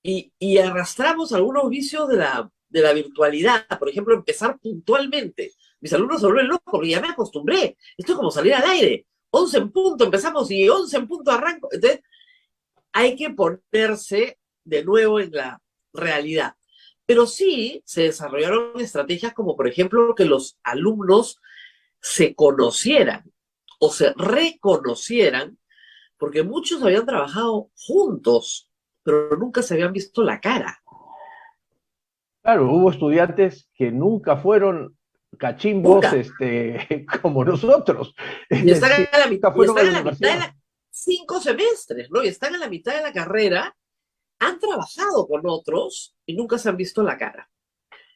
y arrastramos algunos vicios de la virtualidad. Por ejemplo, empezar puntualmente. Mis alumnos se vuelven locos porque ya me acostumbré. Esto es como salir al aire. 11 en punto empezamos y 11 en punto arranco. Entonces, hay que ponerse de nuevo en la realidad. Pero sí se desarrollaron estrategias como, por ejemplo, que los alumnos se conocieran o se reconocieran, porque muchos habían trabajado juntos, pero nunca se habían visto la cara. Claro, hubo estudiantes que nunca fueron cachimbos Nunca. como nosotros. Es Y están decir, a la, nunca y fueron a están la a la mitad de universidad. la, 5 semestres, ¿no? Y están a la mitad de la carrera, han trabajado con otros y nunca se han visto la cara.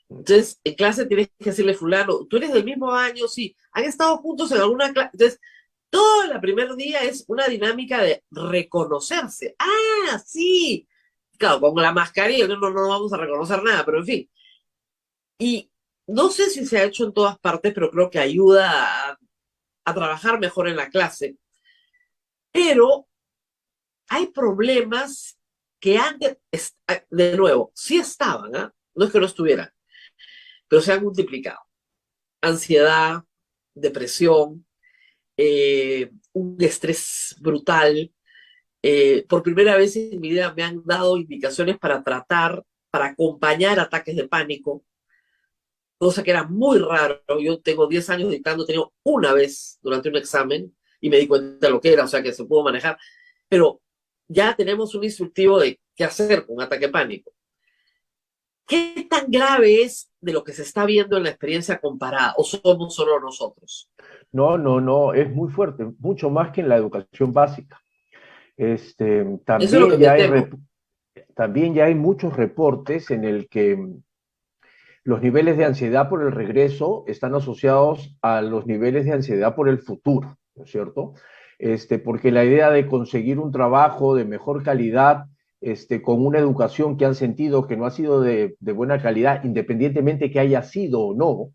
Entonces, en clase tienes que decirle, fulano, tú eres del mismo año, sí, han estado juntos en alguna clase. Entonces, todo el primer día es una dinámica de reconocerse. Ah, sí. Claro, con la mascarilla no vamos a reconocer nada, pero en fin. Y no sé si se ha hecho en todas partes, pero creo que ayuda a trabajar mejor en la clase. Pero hay problemas que antes, de nuevo, sí estaban, ¿eh? No es que no estuvieran, pero se han multiplicado. Ansiedad, depresión, un estrés brutal. Por primera vez en mi vida me han dado indicaciones para tratar, para acompañar ataques de pánico, cosa que era muy raro. Yo tengo 10 años dictando, he tenido una vez durante un examen y me di cuenta de lo que era, o sea que se pudo manejar, pero ya tenemos un instructivo de qué hacer con un ataque de pánico. ¿Qué tan grave es de lo que se está viendo en la experiencia comparada o somos solo nosotros? No, no, no, es muy fuerte, mucho más que en la educación básica. Eso es lo que me temo. También ya hay muchos reportes en el que los niveles de ansiedad por el regreso están asociados a los niveles de ansiedad por el futuro, ¿no es cierto? Porque la idea de conseguir un trabajo de mejor calidad, con una educación que han sentido que no ha sido de buena calidad, independientemente que haya sido o no,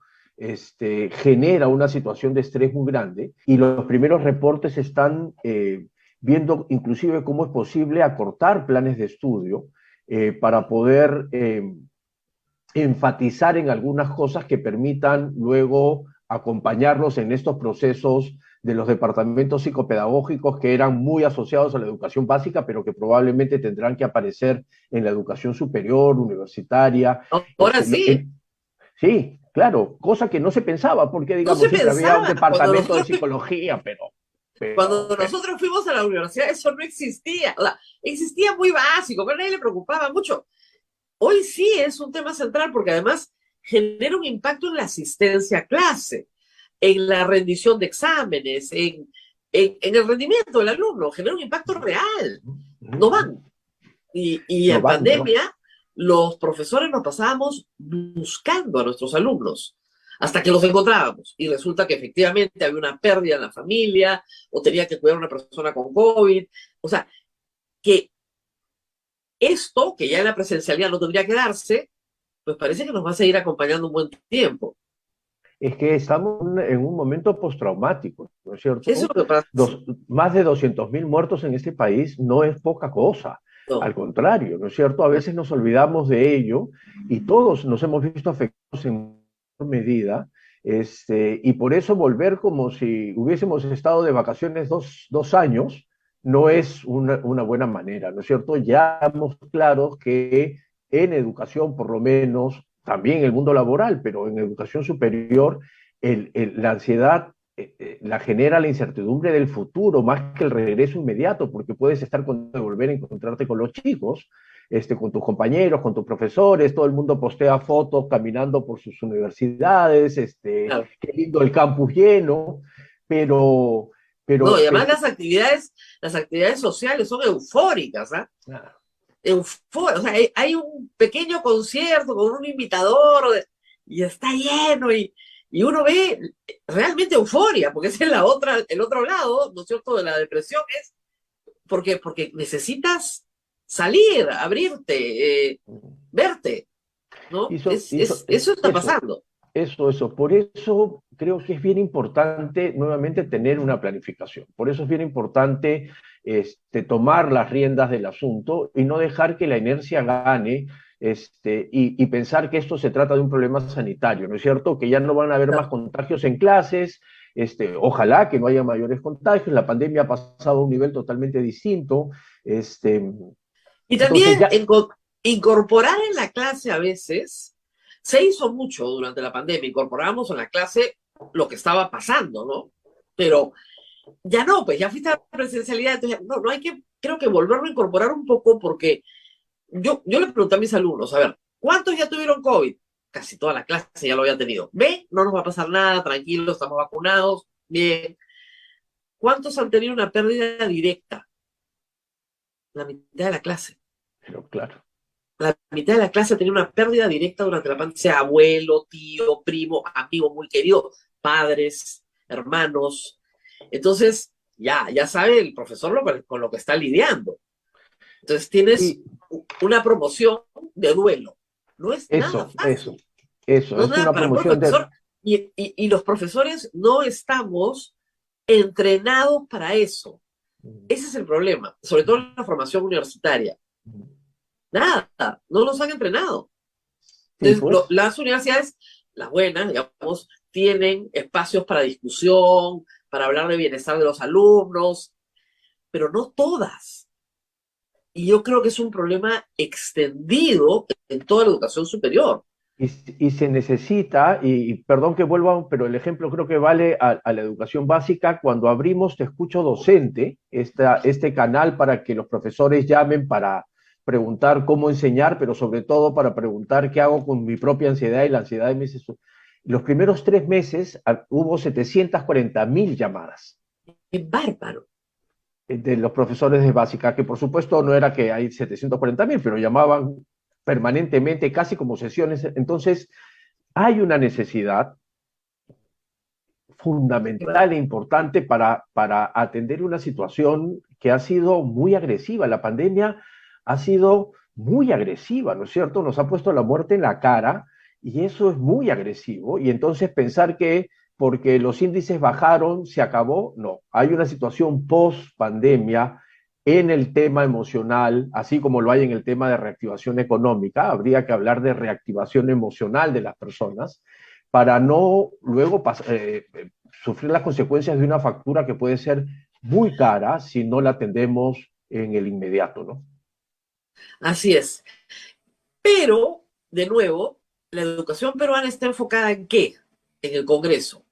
genera una situación de estrés muy grande y los primeros reportes están viendo inclusive cómo es posible acortar planes de estudio para poder enfatizar en algunas cosas que permitan luego acompañarlos en estos procesos de los departamentos psicopedagógicos que eran muy asociados a la educación básica, pero que probablemente tendrán que aparecer en la educación superior, universitaria. Ahora sí, Sí, claro, cosa que no se pensaba, porque no digamos, se siempre había un pensaba. departamento de psicología, Cuando nosotros fuimos a la universidad, eso no existía. O sea, existía muy básico, pero a nadie le preocupaba mucho. Hoy sí es un tema central porque además genera un impacto en la asistencia a clase, en la rendición de exámenes, en el rendimiento del alumno, genera un impacto real. No van. Y no en van, no. pandemia, los profesores nos pasábamos buscando a nuestros alumnos hasta que los encontrábamos. Y resulta que efectivamente había una pérdida en la familia o tenía que cuidar a una persona con COVID. O sea, que esto, que ya en la presencialidad no tendría que darse, pues parece que nos va a seguir acompañando un buen tiempo. Es que estamos en un momento postraumático, ¿no es Eso es cierto? lo que pasa. Más de 200.000 muertos en este país no es poca cosa. No. Al contrario, ¿no es cierto? A veces nos olvidamos de ello y todos nos hemos visto afectados en medida. Y por eso volver como si hubiésemos estado de vacaciones dos años no es una buena manera, ¿no es cierto? Ya estamos claros que en educación, por lo menos, también en el mundo laboral, pero en educación superior, la ansiedad la genera la incertidumbre del futuro más que el regreso inmediato, porque puedes estar con de volver a encontrarte con los chicos, con tus compañeros, con tus profesores, todo el mundo postea fotos caminando por sus universidades, Claro. qué lindo el campus lleno, pero, No, y pero, además pero las actividades sociales son eufóricas, ¿ah? O sea, hay un pequeño concierto con un invitador y está lleno y uno ve realmente euforia, porque es el otro lado, ¿no es cierto?, de la depresión es porque necesitas salir, abrirte, verte, ¿no? hizo, hizo, Eso está eso, pasando. Eso. Por eso creo que es bien importante nuevamente tener una planificación. Por eso es bien importante tomar las riendas del asunto y no dejar que la inercia gane, y pensar que esto se trata de un problema sanitario, ¿no es cierto? Que ya no van a haber más contagios en clases, ojalá que no haya mayores contagios, la pandemia ha pasado a un nivel totalmente distinto, Y entonces también ya, incorporar en la clase a veces, se hizo mucho durante la pandemia, incorporamos en la clase lo que estaba pasando, ¿no? Pero ya no, pues ya fuiste a la presencialidad, entonces no hay que, creo que volverlo a incorporar un poco porque yo le pregunté a mis alumnos, a ver, ¿cuántos ya tuvieron COVID? Casi toda la clase ya lo había tenido. ¿Ve? No nos va a pasar nada, tranquilos, estamos vacunados, bien. ¿Cuántos han tenido una pérdida directa? La mitad de la clase. pero claro. La mitad de la clase tenía una pérdida directa durante la pandemia, sea abuelo, tío, primo, amigo muy querido, padres, hermanos. Entonces, ya sabe el profesor con lo que está lidiando. Entonces tienes Sí, una promoción de duelo. No es nada eso, eso, fácil. eso, No es es nada una para un promoción de... profesor. Y los profesores no estamos entrenados para eso. Ese es el problema, sobre todo en la formación universitaria. Nada, no nos han entrenado. Sí, Entonces, pues, las universidades, las buenas, digamos, tienen espacios para discusión, para hablar de bienestar de los alumnos, pero no todas. Y yo creo que es un problema extendido en toda la educación superior. y, y se necesita, y perdón que vuelva, pero el ejemplo creo que vale a la educación básica, cuando abrimos Te Escucho Docente, este canal para que los profesores llamen para preguntar cómo enseñar, pero sobre todo para preguntar qué hago con mi propia ansiedad y la ansiedad de mis estudiantes. Los primeros 3 meses hubo 740.000 llamadas Es bárbaro. de los profesores de básica, que por supuesto no era que hay 740.000, pero llamaban permanentemente, casi como sesiones. Entonces, hay una necesidad fundamental e importante para atender una situación que ha sido muy agresiva. La pandemia ha sido muy agresiva, ¿no es cierto? Nos ha puesto la muerte en la cara y eso es muy agresivo. Y entonces pensar que porque los índices bajaron, se acabó, no. Hay una situación post pandemia en el tema emocional, así como lo hay en el tema de reactivación económica. Habría que hablar de reactivación emocional de las personas para no luego sufrir las consecuencias de una factura que puede ser muy cara si no la atendemos en el inmediato, ¿no? Así es. Pero, de nuevo, la educación peruana está enfocada en qué? En el Congreso.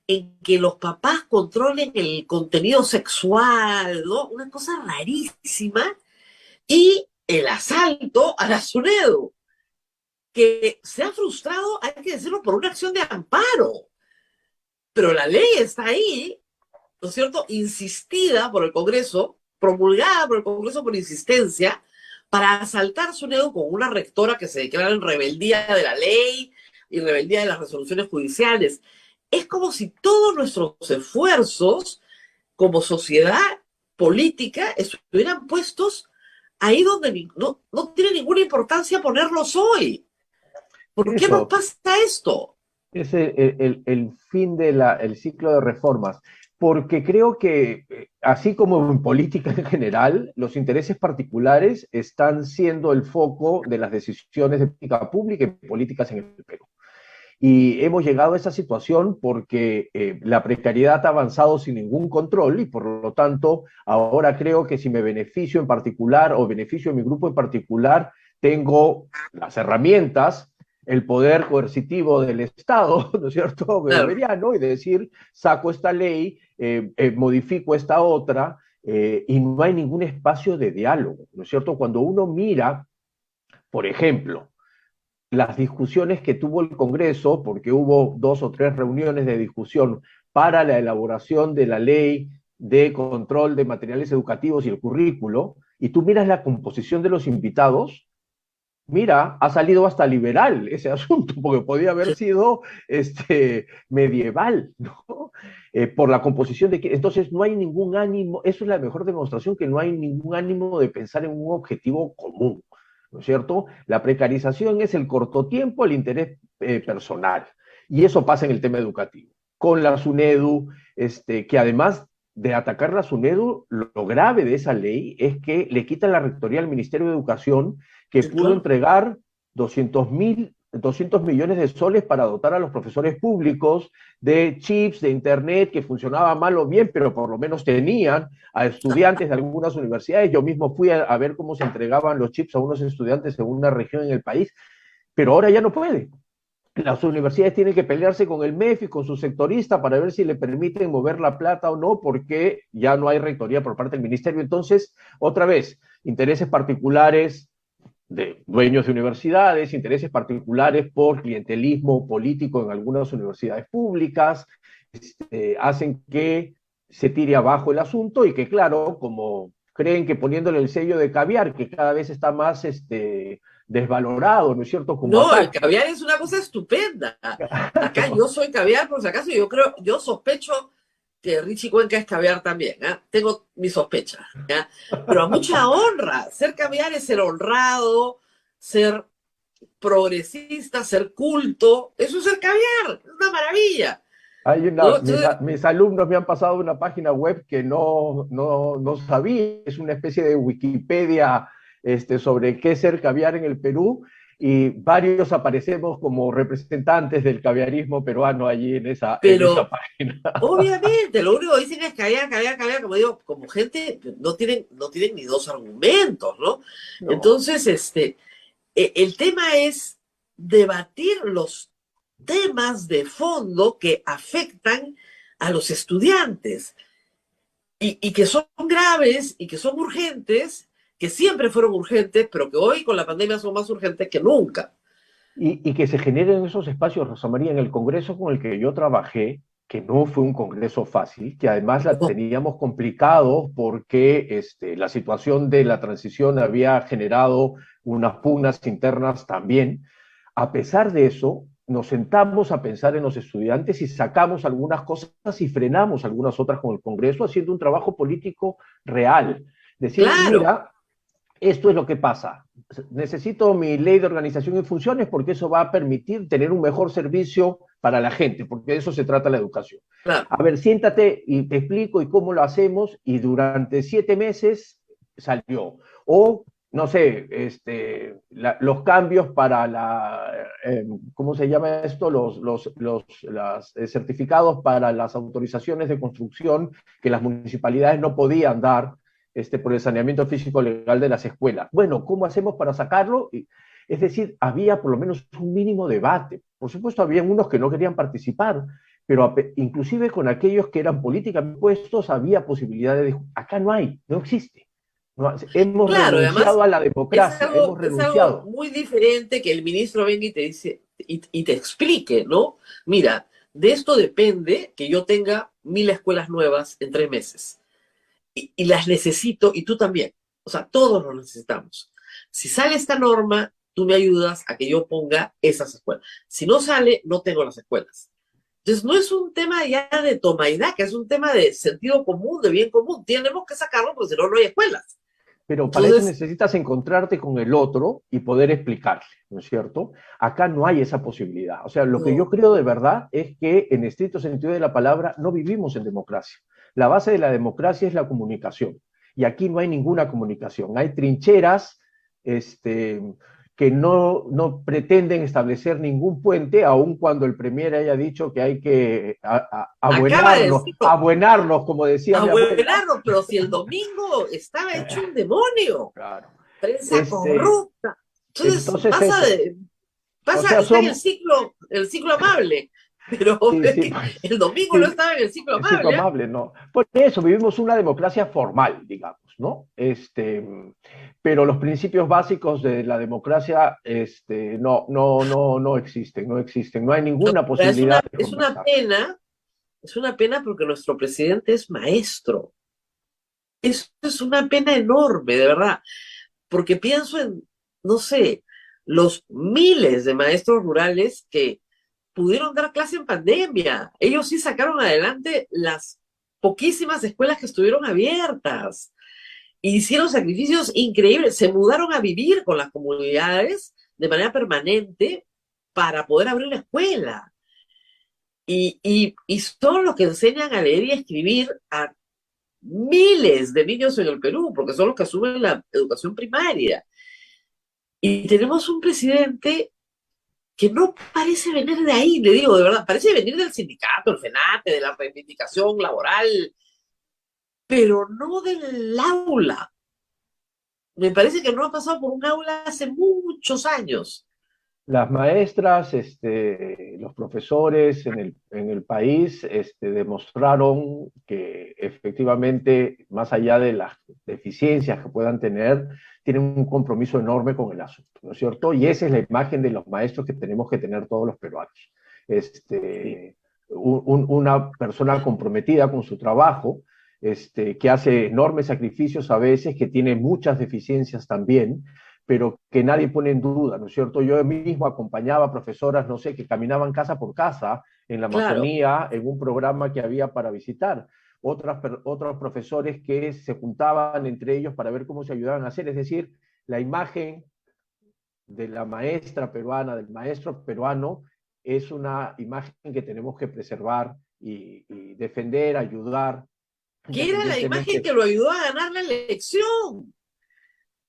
En que los papás controlen el contenido sexual, ¿no? Una cosa rarísima. Y el asalto a la SUNEDU, que se ha frustrado, hay que decirlo, por una acción de amparo. Pero la ley está ahí, ¿no es cierto? Insistida por el Congreso, promulgada por el Congreso por insistencia, para asaltar SUNEDU con una rectora que se declara en rebeldía de la ley y rebeldía de las resoluciones judiciales. Es como si todos nuestros esfuerzos como sociedad política estuvieran puestos ahí donde no tiene ninguna importancia ponerlos hoy. ¿Por qué nos Eso pasa esto? es el fin del ciclo de reformas, porque creo que, así como en política en general, los intereses particulares están siendo el foco de las decisiones de política pública y políticas en el Perú. Y hemos llegado a esa situación porque la precariedad ha avanzado sin ningún control y por lo tanto ahora creo que si me beneficio en particular o beneficio en mi grupo en particular, tengo las herramientas, el poder coercitivo del Estado, ¿no es cierto?, Claro. bolivariano, y decir, saco esta ley, modifico esta otra, y no hay ningún espacio de diálogo, ¿no es cierto? Cuando uno mira, por ejemplo, las discusiones que tuvo el Congreso, porque hubo 2 o 3 reuniones de discusión para la elaboración de la ley de control de materiales educativos y el currículo, y tú miras la composición de los invitados, mira, ha salido hasta liberal ese asunto, porque podía haber sido medieval, ¿no? Por la composición de que, entonces no hay ningún ánimo, eso es la mejor demostración que no hay ningún ánimo de pensar en un objetivo común, ¿no es cierto? La precarización es el corto tiempo, el interés personal, y eso pasa en el tema educativo. Con la SUNEDU, que además de atacar la SUNEDU, lo grave de esa ley es que le quita la rectoría al Ministerio de Educación, que Sí, pudo claro. entregar 200 millones de soles para dotar a los profesores públicos de chips, de internet, que funcionaba mal o bien, pero por lo menos tenían a estudiantes de algunas universidades. Yo mismo fui a ver cómo se entregaban los chips a unos estudiantes en una región en el país, pero ahora ya no puede. Las universidades tienen que pelearse con el MEF y con su sectorista para ver si le permiten mover la plata o no, porque ya no hay rectoría por parte del ministerio. Entonces, otra vez, intereses particulares de dueños de universidades, intereses particulares por clientelismo político en algunas universidades públicas, hacen que se tire abajo el asunto y que, claro, como creen que poniéndole el sello de caviar, que cada vez está más desvalorado, ¿no es cierto?, como No, el ataque. caviar es una cosa estupenda. Acá yo soy caviar, por si acaso, yo sospecho que Richie Cuenca es caviar también, ¿eh? Tengo mis sospechas, ¿ya? Pero a mucha honra. Ser caviar es ser honrado, ser progresista, ser culto. Eso es ser caviar, es una maravilla, ¿no? Entonces, Mis alumnos me han pasado una página web que no sabía, es una especie de Wikipedia sobre qué es ser caviar en el Perú, y varios aparecemos como representantes del caviarismo peruano allí en esa pero página. obviamente, lo único que dicen es caviar, caviar, caviar, como digo, como gente no tienen ni dos argumentos, ¿no? No. Entonces, el tema es debatir los temas de fondo que afectan a los estudiantes y que son graves y que son urgentes, que siempre fueron urgentes, pero que hoy con la pandemia son más urgentes que nunca. Y que se generen esos espacios, Rosa María, en el Congreso con el que yo trabajé, que no fue un Congreso fácil, que además la No, teníamos complicado porque la situación de la transición había generado unas pugnas internas también. A pesar de eso, nos sentamos a pensar en los estudiantes y sacamos algunas cosas y frenamos algunas otras con el Congreso, haciendo un trabajo político real. Decir, claro, mira, esto es lo que pasa. Necesito mi ley de organización y funciones porque eso va a permitir tener un mejor servicio para la gente, porque de eso se trata la educación. claro. A ver, siéntate y te explico y cómo lo hacemos, y durante 7 meses salió. O, no sé, los cambios para ¿cómo se llama esto? Los certificados para las autorizaciones de construcción que las municipalidades no podían dar por el saneamiento físico legal de las escuelas. Bueno, ¿cómo hacemos para sacarlo? Es decir, había por lo menos un mínimo debate. Por supuesto, había unos que no querían participar, pero inclusive con aquellos que eran políticamente puestos había posibilidades de... Acá no hay, no existe. No, hemos Claro, y además renunciado a la es democracia, algo, hemos es algo renunciado. muy diferente que el ministro venga y te dice y te explique, ¿no? Mira, de esto depende que yo tenga 1.000 escuelas nuevas en 3 meses. Y las necesito, y tú también. O sea, todos lo necesitamos. Si sale esta norma, tú me ayudas a que yo ponga esas escuelas. Si no sale, no tengo las escuelas. Entonces, no es un tema ya de toma y daca, es un tema de sentido común, de bien común. Tenemos que sacarlo porque si no, no hay escuelas. Pero para eso Entonces, necesitas encontrarte con el otro y poder explicarle, ¿no es cierto? Acá no hay esa posibilidad. O sea, lo que yo no, creo de verdad es que en estricto sentido de la palabra no vivimos en democracia. La base de la democracia es la comunicación. Y aquí no hay ninguna comunicación. Hay trincheras que no pretenden establecer ningún puente, aun cuando el premier haya dicho que hay que acaba de decirlo, abuenarnos, como decía mi abuela. abuelardo, pero si el domingo estaba hecho un demonio, Claro. prensa Este, corrupta. Entonces entonces eso, o sea, está en somos, el ciclo amable, pero sí, es sí, que el domingo no sí, estaba en el ciclo es ciclo amable, ¿eh? amable, ¿no? Por eso vivimos una democracia formal, digamos, ¿no? Pero los principios básicos de la democracia, no existen, no existen, no hay ninguna Pero posibilidad de conversar. es una pena porque nuestro presidente es maestro. Eso es una pena enorme, de verdad, porque pienso en, no sé, los miles de maestros rurales que pudieron dar clase en pandemia. Ellos sí sacaron adelante las poquísimas escuelas que estuvieron abiertas. Hicieron sacrificios increíbles, se mudaron a vivir con las comunidades de manera permanente para poder abrir la escuela. Y son los que enseñan a leer y a escribir a miles de niños en el Perú, porque son los que asumen la educación primaria. Y tenemos un presidente que no parece venir de ahí, le digo, de verdad, parece venir del sindicato, el FENATE, de la reivindicación laboral, pero no del aula. Me parece que no ha pasado por un aula hace muchos años. Las maestras, los profesores en el país demostraron que efectivamente, más allá de las deficiencias que puedan tener, tienen un compromiso enorme con el asunto, ¿no es cierto? Y esa es la imagen de los maestros que tenemos que tener todos los peruanos. Una persona comprometida con su trabajo, que hace enormes sacrificios a veces, que tiene muchas deficiencias también, pero que nadie pone en duda, ¿no es cierto? Yo mismo acompañaba a profesoras, no sé, que caminaban casa por casa en la Claro, Amazonía, en un programa que había para visitar. Otros profesores que se juntaban entre ellos para ver cómo se ayudaban a hacer. Es decir, la imagen de la maestra peruana, del maestro peruano, es una imagen que tenemos que preservar y defender, ayudar, que era la imagen independientemente, que lo ayudó a ganar la elección.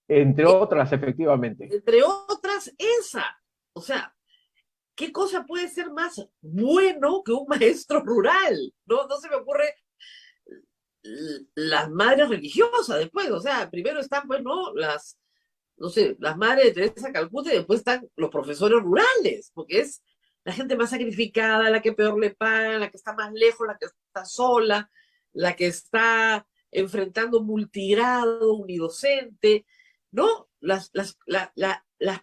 entre otras, efectivamente. Entre otras, esa. O sea, ¿qué cosa puede ser más bueno que un maestro rural? No se me ocurre las madres religiosas después. O sea, primero están, pues, ¿no? No sé, las madres de Teresa Calcuta y después están los profesores rurales, porque es la gente más sacrificada, la que peor le pagan, la que está más lejos, la que está sola, la que está enfrentando multigrado, unidocente, ¿no? Las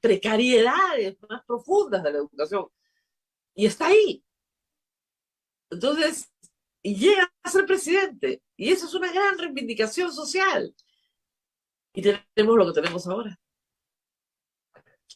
precariedades más profundas de la educación. Y está ahí. Entonces, y llega a ser presidente. Y eso es una gran reivindicación social. Y tenemos lo que tenemos ahora.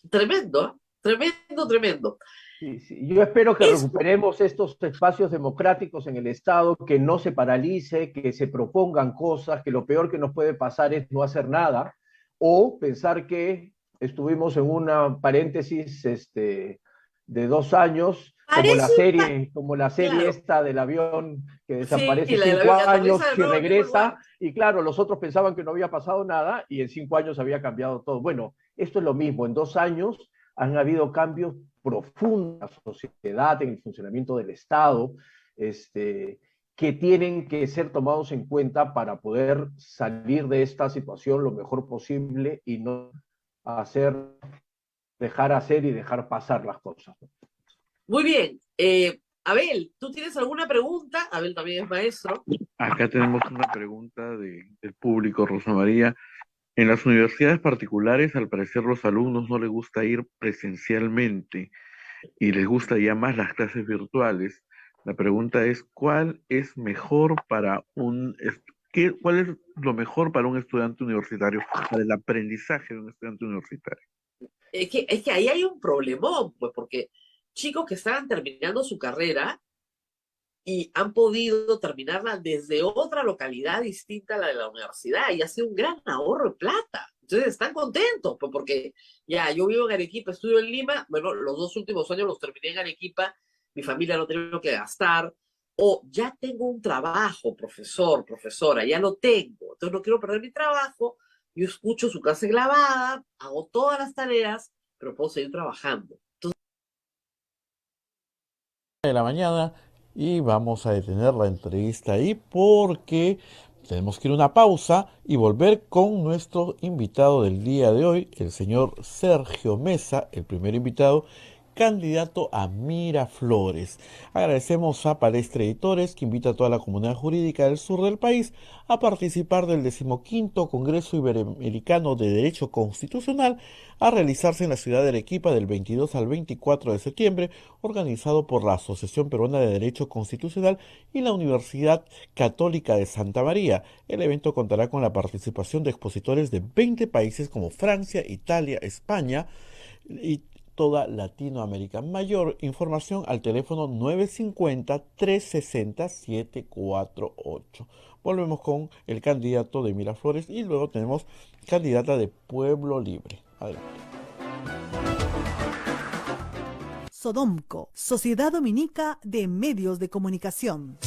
Tremendo, ¿eh? Tremendo, tremendo. Sí, sí. Yo espero que recuperemos estos espacios democráticos en el Estado, que no se paralice, que se propongan cosas, que lo peor que nos puede pasar es no hacer nada, o pensar que estuvimos en una paréntesis de 2 años, Parece, como la serie claro, esta del avión que sí, desaparece la del 5 avión que años aterriza de y nuevo en el mismo lugar. regresa, y claro, los otros pensaban que no había pasado nada y en 5 años había cambiado todo. Bueno, esto es lo mismo, en 2 años han habido cambios profundos en la sociedad, en el funcionamiento del Estado, que tienen que ser tomados en cuenta para poder salir de esta situación lo mejor posible y no dejar hacer y dejar pasar las cosas. Muy bien. Abel, ¿tú tienes alguna pregunta? Abel también es maestro. Acá tenemos una pregunta del público, Rosa María. En las universidades particulares, al parecer, los alumnos no les gusta ir presencialmente y les gusta ya más las clases virtuales. La pregunta es, ¿cuál es lo mejor para un estudiante universitario, para el aprendizaje de un estudiante universitario? Es que ahí hay un problemón, pues, porque chicos que estaban terminando su carrera y han podido terminarla desde otra localidad distinta a la de la universidad y ha sido un gran ahorro de plata. Entonces están contentos, pues, porque ya yo vivo en Arequipa, estudio en Lima, bueno, los 2 últimos años los terminé en Arequipa, mi familia no tenía que gastar, o ya tengo un trabajo, profesor, profesora, ya lo tengo, entonces no quiero perder mi trabajo, yo escucho su clase grabada, hago todas las tareas, pero puedo seguir trabajando. De la mañana y vamos a detener la entrevista ahí porque tenemos que ir a una pausa y volver con nuestro invitado del día de hoy, el señor Sergio Mesa, el primer invitado, candidato a Miraflores. Agradecemos a Palestra Editores, que invita a toda la comunidad jurídica del sur del país a participar del 15º Congreso Iberoamericano de Derecho Constitucional, a realizarse en la ciudad de Arequipa del 22 al 24 de septiembre, organizado por la Asociación Peruana de Derecho Constitucional y la Universidad Católica de Santa María. El evento contará con la participación de expositores de 20 países como Francia, Italia, España y toda Latinoamérica. Mayor información al teléfono 950-360-748. Volvemos con el candidato de Miraflores y luego tenemos candidata de Pueblo Libre. Adelante. Sodomco, Sociedad Dominica de Medios de Comunicación.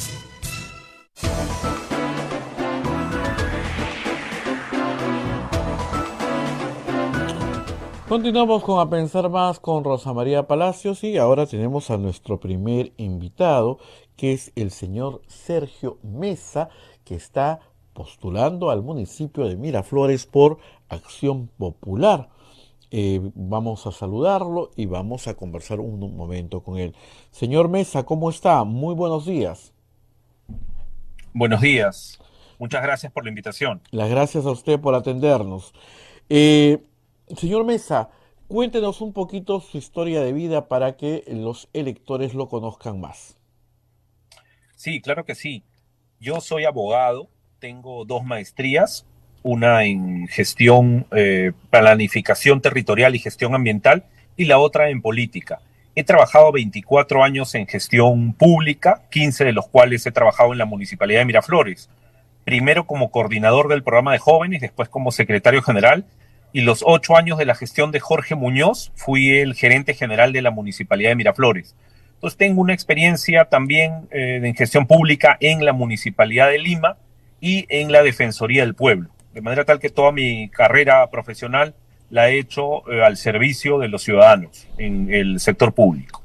Continuamos con A Pensar Más con Rosa María Palacios y ahora tenemos a nuestro primer invitado, que es el señor Sergio Mesa, que está postulando al municipio de Miraflores por Acción Popular. Vamos a saludarlo y vamos a conversar un momento con él. Señor Mesa, ¿cómo está? Muy buenos días. Buenos días. Muchas gracias por la invitación. Las gracias a usted por atendernos. Eh, Señor Mesa, cuéntenos un poquito su historia de vida para que los electores lo conozcan más. Sí, claro que sí. Yo soy abogado, tengo 2 maestrías, una en gestión, planificación territorial y gestión ambiental, y la otra en política. He trabajado 24 años en gestión pública, 15 de los cuales he trabajado en la Municipalidad de Miraflores. Primero como coordinador del programa de jóvenes, después como secretario general, y los 8 años de la gestión de Jorge Muñoz fui el gerente general de la Municipalidad de Miraflores. Entonces tengo una experiencia también en gestión pública en la Municipalidad de Lima y en la Defensoría del Pueblo, de manera tal que toda mi carrera profesional la he hecho al servicio de los ciudadanos en el sector público.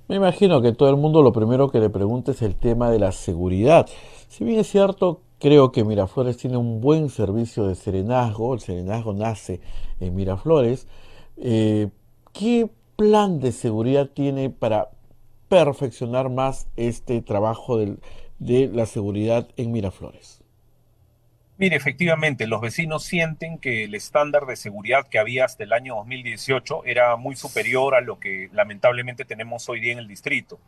Me imagino que todo el mundo lo primero que le pregunta es el tema de la seguridad. Si bien es cierto, creo que Miraflores tiene un buen servicio de serenazgo, el serenazgo nace en Miraflores. eh, ¿Qué plan de seguridad tiene para perfeccionar más este trabajo de la seguridad en Miraflores? Mire, efectivamente, los vecinos sienten que el estándar de seguridad que había hasta el año 2018 era muy superior a lo que lamentablemente tenemos hoy día en el distrito.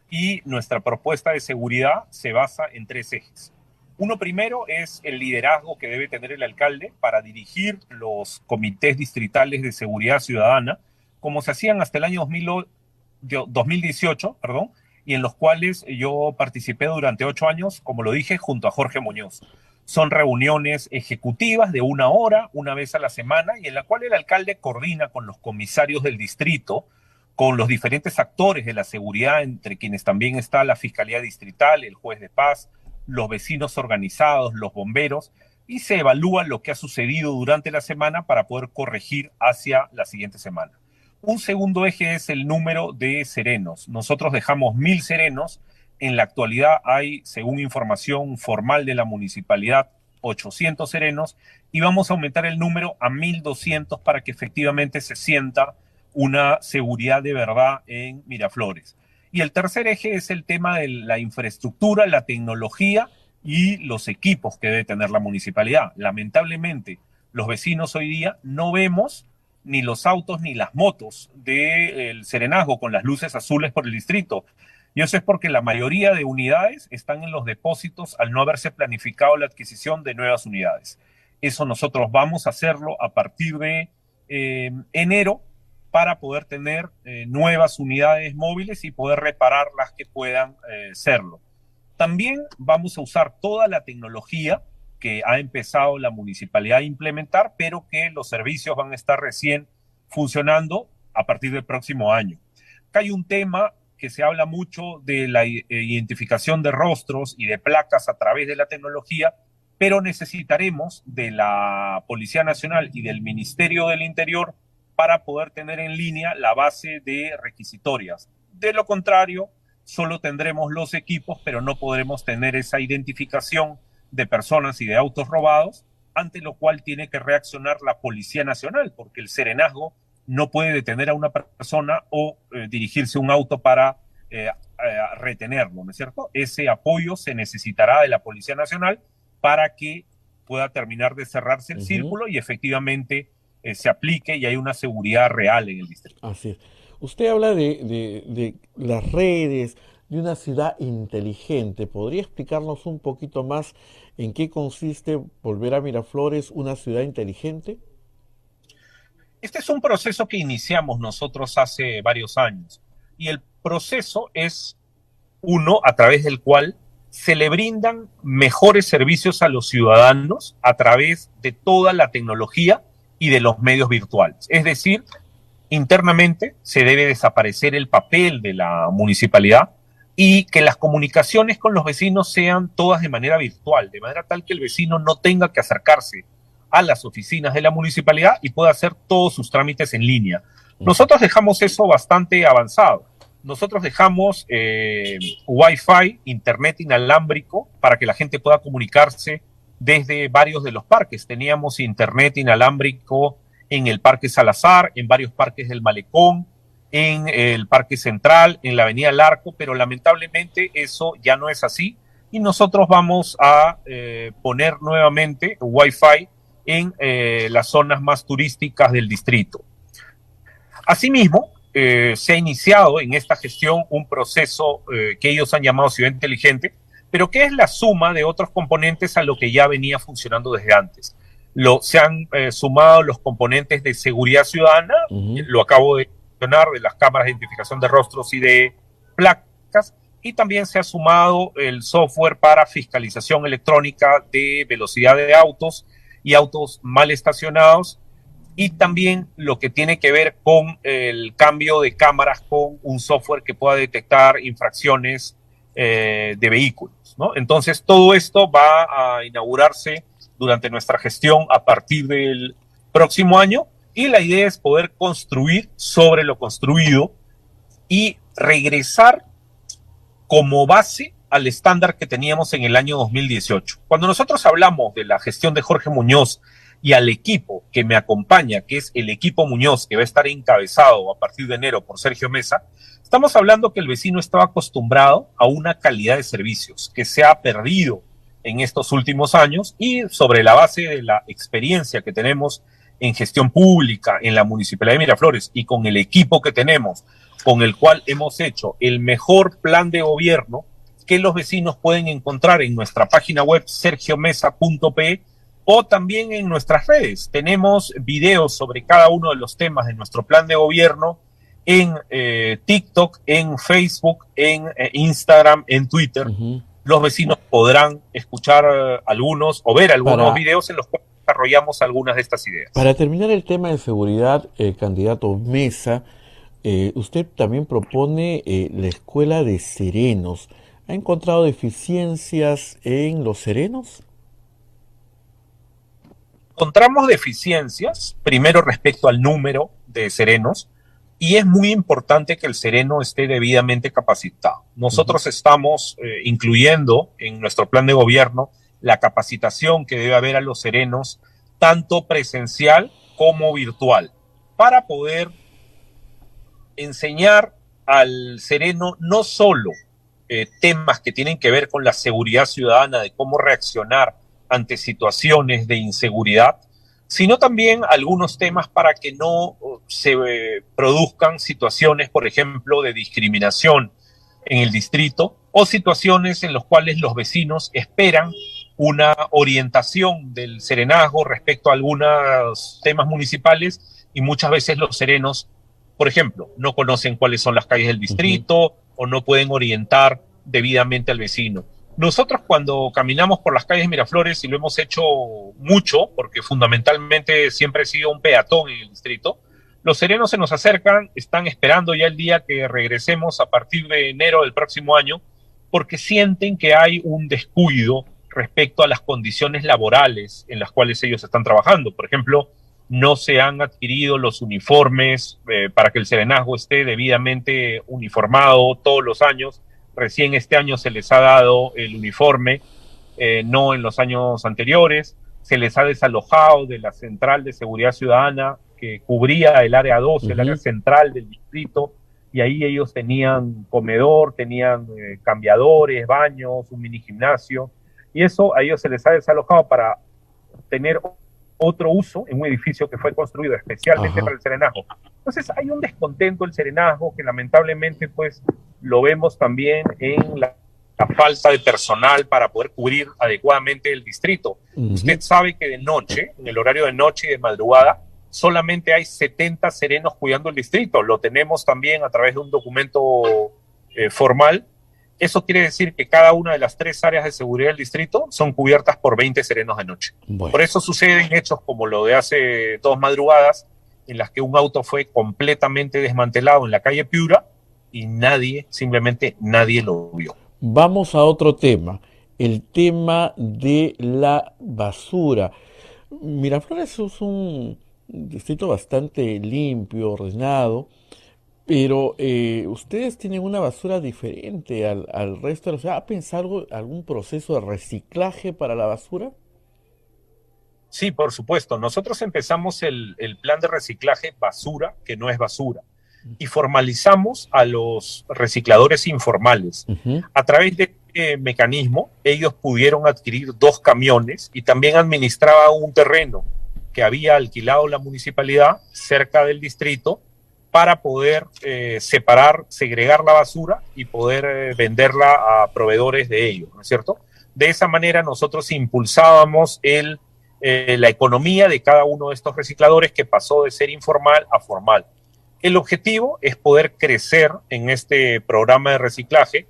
Y nuestra propuesta de seguridad se basa en 3 ejes. Uno primero es el liderazgo que debe tener el alcalde para dirigir los comités distritales de seguridad ciudadana, como se hacían hasta el año 2018, perdón, y en los cuales yo participé durante 8 años, como lo dije, junto a Jorge Muñoz. Son reuniones ejecutivas de 1 hora, una vez a la semana, y en la cual el alcalde coordina con los comisarios del distrito, con los diferentes actores de la seguridad, entre quienes también está la Fiscalía Distrital, el juez de paz, los vecinos organizados, los bomberos, y se evalúa lo que ha sucedido durante la semana para poder corregir hacia la siguiente semana. Un segundo eje es el número de serenos. Nosotros dejamos 1.000 serenos. En la actualidad hay, según información formal de la municipalidad, 800 serenos, y vamos a aumentar el número a 1.200 para que efectivamente se sienta una seguridad de verdad en Miraflores. Y el tercer eje es el tema de la infraestructura, la tecnología y los equipos que debe tener la municipalidad. Lamentablemente, los vecinos hoy día no vemos ni los autos ni las motos del serenazgo con las luces azules por el distrito. Y eso es porque la mayoría de unidades están en los depósitos al no haberse planificado la adquisición de nuevas unidades. Eso nosotros vamos a hacerlo a partir de enero para poder tener nuevas unidades móviles y poder reparar las que puedan serlo. También vamos a usar toda la tecnología que ha empezado la municipalidad a implementar, pero que los servicios van a estar recién funcionando a partir del próximo año. Acá hay un tema que se habla mucho de la identificación de rostros y de placas a través de la tecnología, pero necesitaremos de la Policía Nacional y del Ministerio del Interior para poder tener en línea la base de requisitorias. De lo contrario, solo tendremos los equipos, pero no podremos tener esa identificación de personas y de autos robados, ante lo cual tiene que reaccionar la Policía Nacional, porque el serenazgo no puede detener a una persona o dirigirse a un auto para retenerlo, ¿no es cierto? Ese apoyo se necesitará de la Policía Nacional para que pueda terminar de cerrarse el círculo y efectivamente se aplique y hay una seguridad real en el distrito. Así es. Usted habla de las redes, de una ciudad inteligente. ¿Podría explicarnos un poquito más en qué consiste volver a Miraflores una ciudad inteligente? Este es un proceso que iniciamos nosotros hace varios años y el proceso es uno a través del cual se le brindan mejores servicios a los ciudadanos a través de toda la tecnología y de los medios virtuales. Es decir, internamente se debe desaparecer el papel de la municipalidad y que las comunicaciones con los vecinos sean todas de manera virtual, de manera tal que el vecino no tenga que acercarse a las oficinas de la municipalidad y pueda hacer todos sus trámites en línea. Nosotros dejamos eso bastante avanzado. Nosotros dejamos Wi-Fi, internet inalámbrico, para que la gente pueda comunicarse desde varios de los parques. Teníamos internet inalámbrico en el Parque Salazar, en varios parques del Malecón, en el Parque Central, en la Avenida Larco, pero lamentablemente eso ya no es así y nosotros vamos a poner nuevamente Wi-Fi en las zonas más turísticas del distrito. Asimismo, se ha iniciado en esta gestión un proceso que ellos han llamado Ciudad Inteligente, pero que es la suma de otros componentes a lo que ya venía funcionando desde antes. Se han sumado los componentes de seguridad ciudadana, lo acabo de mencionar, de las cámaras de identificación de rostros y de placas, y también se ha sumado el software para fiscalización electrónica de velocidad de autos y autos mal estacionados, y también lo que tiene que ver con el cambio de cámaras con un software que pueda detectar infracciones de vehículos, ¿no? Entonces, todo esto va a inaugurarse durante nuestra gestión a partir del próximo año y la idea es poder construir sobre lo construido y regresar como base al estándar que teníamos en el año 2018. Cuando nosotros hablamos de la gestión de Jorge Muñoz y al equipo que me acompaña, que es el equipo Muñoz, que va a estar encabezado a partir de enero por Sergio Mesa, estamos hablando que el vecino estaba acostumbrado a una calidad de servicios que se ha perdido en estos últimos años y sobre la base de la experiencia que tenemos en gestión pública en la Municipalidad de Miraflores y con el equipo que tenemos, con el cual hemos hecho el mejor plan de gobierno que los vecinos pueden encontrar en nuestra página web sergiomesa.pe o también en nuestras redes. Tenemos videos sobre cada uno de los temas de nuestro plan de gobierno en TikTok, en Facebook, en Instagram, en Twitter. Los vecinos podrán escuchar algunos o ver algunos videos en los cuales desarrollamos algunas de estas ideas. Para terminar el tema de seguridad, candidato Mesa, usted también propone la escuela de serenos. ¿Ha encontrado deficiencias en los serenos? Encontramos deficiencias, primero respecto al número de serenos, y es muy importante que el sereno esté debidamente capacitado. Nosotros estamos incluyendo en nuestro plan de gobierno la capacitación que debe haber a los serenos, tanto presencial como virtual, para poder enseñar al sereno no solo temas que tienen que ver con la seguridad ciudadana, de cómo reaccionar ante situaciones de inseguridad, sino también algunos temas para que no se produzcan situaciones, por ejemplo, de discriminación en el distrito o situaciones en las cuales los vecinos esperan una orientación del serenazgo respecto a algunos temas municipales y muchas veces los serenos, por ejemplo, no conocen cuáles son las calles del distrito o no pueden orientar debidamente al vecino. Nosotros cuando caminamos por las calles de Miraflores, y lo hemos hecho mucho, porque fundamentalmente siempre he sido un peatón en el distrito, los serenos se nos acercan, están esperando ya el día que regresemos a partir de enero del próximo año, porque sienten que hay un descuido respecto a las condiciones laborales en las cuales ellos están trabajando. Por ejemplo, no se han adquirido los uniformes para que el serenazgo esté debidamente uniformado todos los años. Recién este año se les ha dado el uniforme, no en los años anteriores. Se les ha desalojado de la Central de Seguridad Ciudadana que cubría el área 2, el área central del distrito, y ahí ellos tenían comedor, tenían cambiadores, baños, un mini gimnasio, y eso a ellos se les ha desalojado para tener otro uso en un edificio que fue construido especialmente para el serenazgo. Entonces hay un descontento del serenazgo que lamentablemente pues lo vemos también en la falta de personal para poder cubrir adecuadamente el distrito. Usted sabe que de noche, en el horario de noche y de madrugada, solamente hay 70 serenos cuidando el distrito. Lo tenemos también a través de un documento formal. Eso quiere decir que cada una de las 3 áreas de seguridad del distrito son cubiertas por 20 serenos de noche. Bueno. Por eso suceden hechos como lo de hace 2 madrugadas, en las que un auto fue completamente desmantelado en la calle Piura y simplemente nadie lo vio. Vamos a otro tema, el tema de la basura. Miraflores es un distrito bastante limpio, ordenado, pero ustedes tienen una basura diferente al resto de la ciudad. ¿Ha pensado algún proceso de reciclaje para la basura? Sí, por supuesto. Nosotros empezamos el plan de reciclaje basura, que no es basura, y formalizamos a los recicladores informales. Ujú. A través de este mecanismo, ellos pudieron adquirir 2 camiones y también administraban un terreno que había alquilado la municipalidad cerca del distrito para poder separar, segregar la basura y poder venderla a proveedores de ellos, ¿no es cierto? De esa manera nosotros impulsábamos la economía de cada uno de estos recicladores que pasó de ser informal a formal. El objetivo es poder crecer en este programa de reciclaje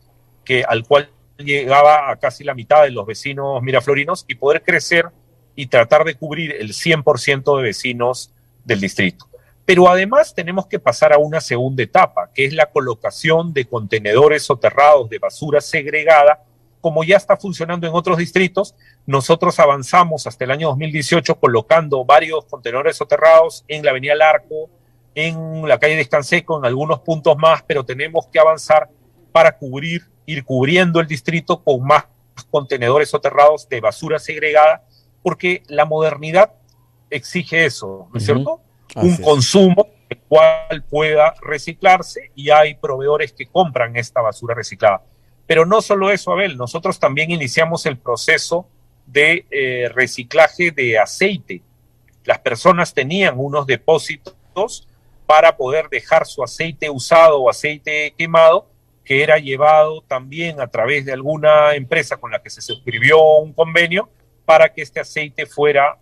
al cual llegaba a casi la mitad de los vecinos miraflorinos y poder crecer y tratar de cubrir el 100% de vecinos del distrito. Pero además tenemos que pasar a una segunda etapa, que es la colocación de contenedores soterrados de basura segregada, como ya está funcionando en otros distritos. Nosotros avanzamos hasta el año 2018 colocando varios contenedores soterrados en la avenida Larco, en la calle Descanseco, en algunos puntos más, pero tenemos que avanzar para ir cubriendo el distrito con más contenedores soterrados de basura segregada, porque la modernidad exige eso, ¿no es Ujú. cierto? Un Así es. consumo el cual pueda reciclarse y hay proveedores que compran esta basura reciclada. Pero no solo eso, Abel, nosotros también iniciamos el proceso de reciclaje de aceite. Las personas tenían unos depósitos para poder dejar su aceite usado o aceite quemado, que era llevado también a través de alguna empresa con la que se suscribió un convenio para que este aceite fuera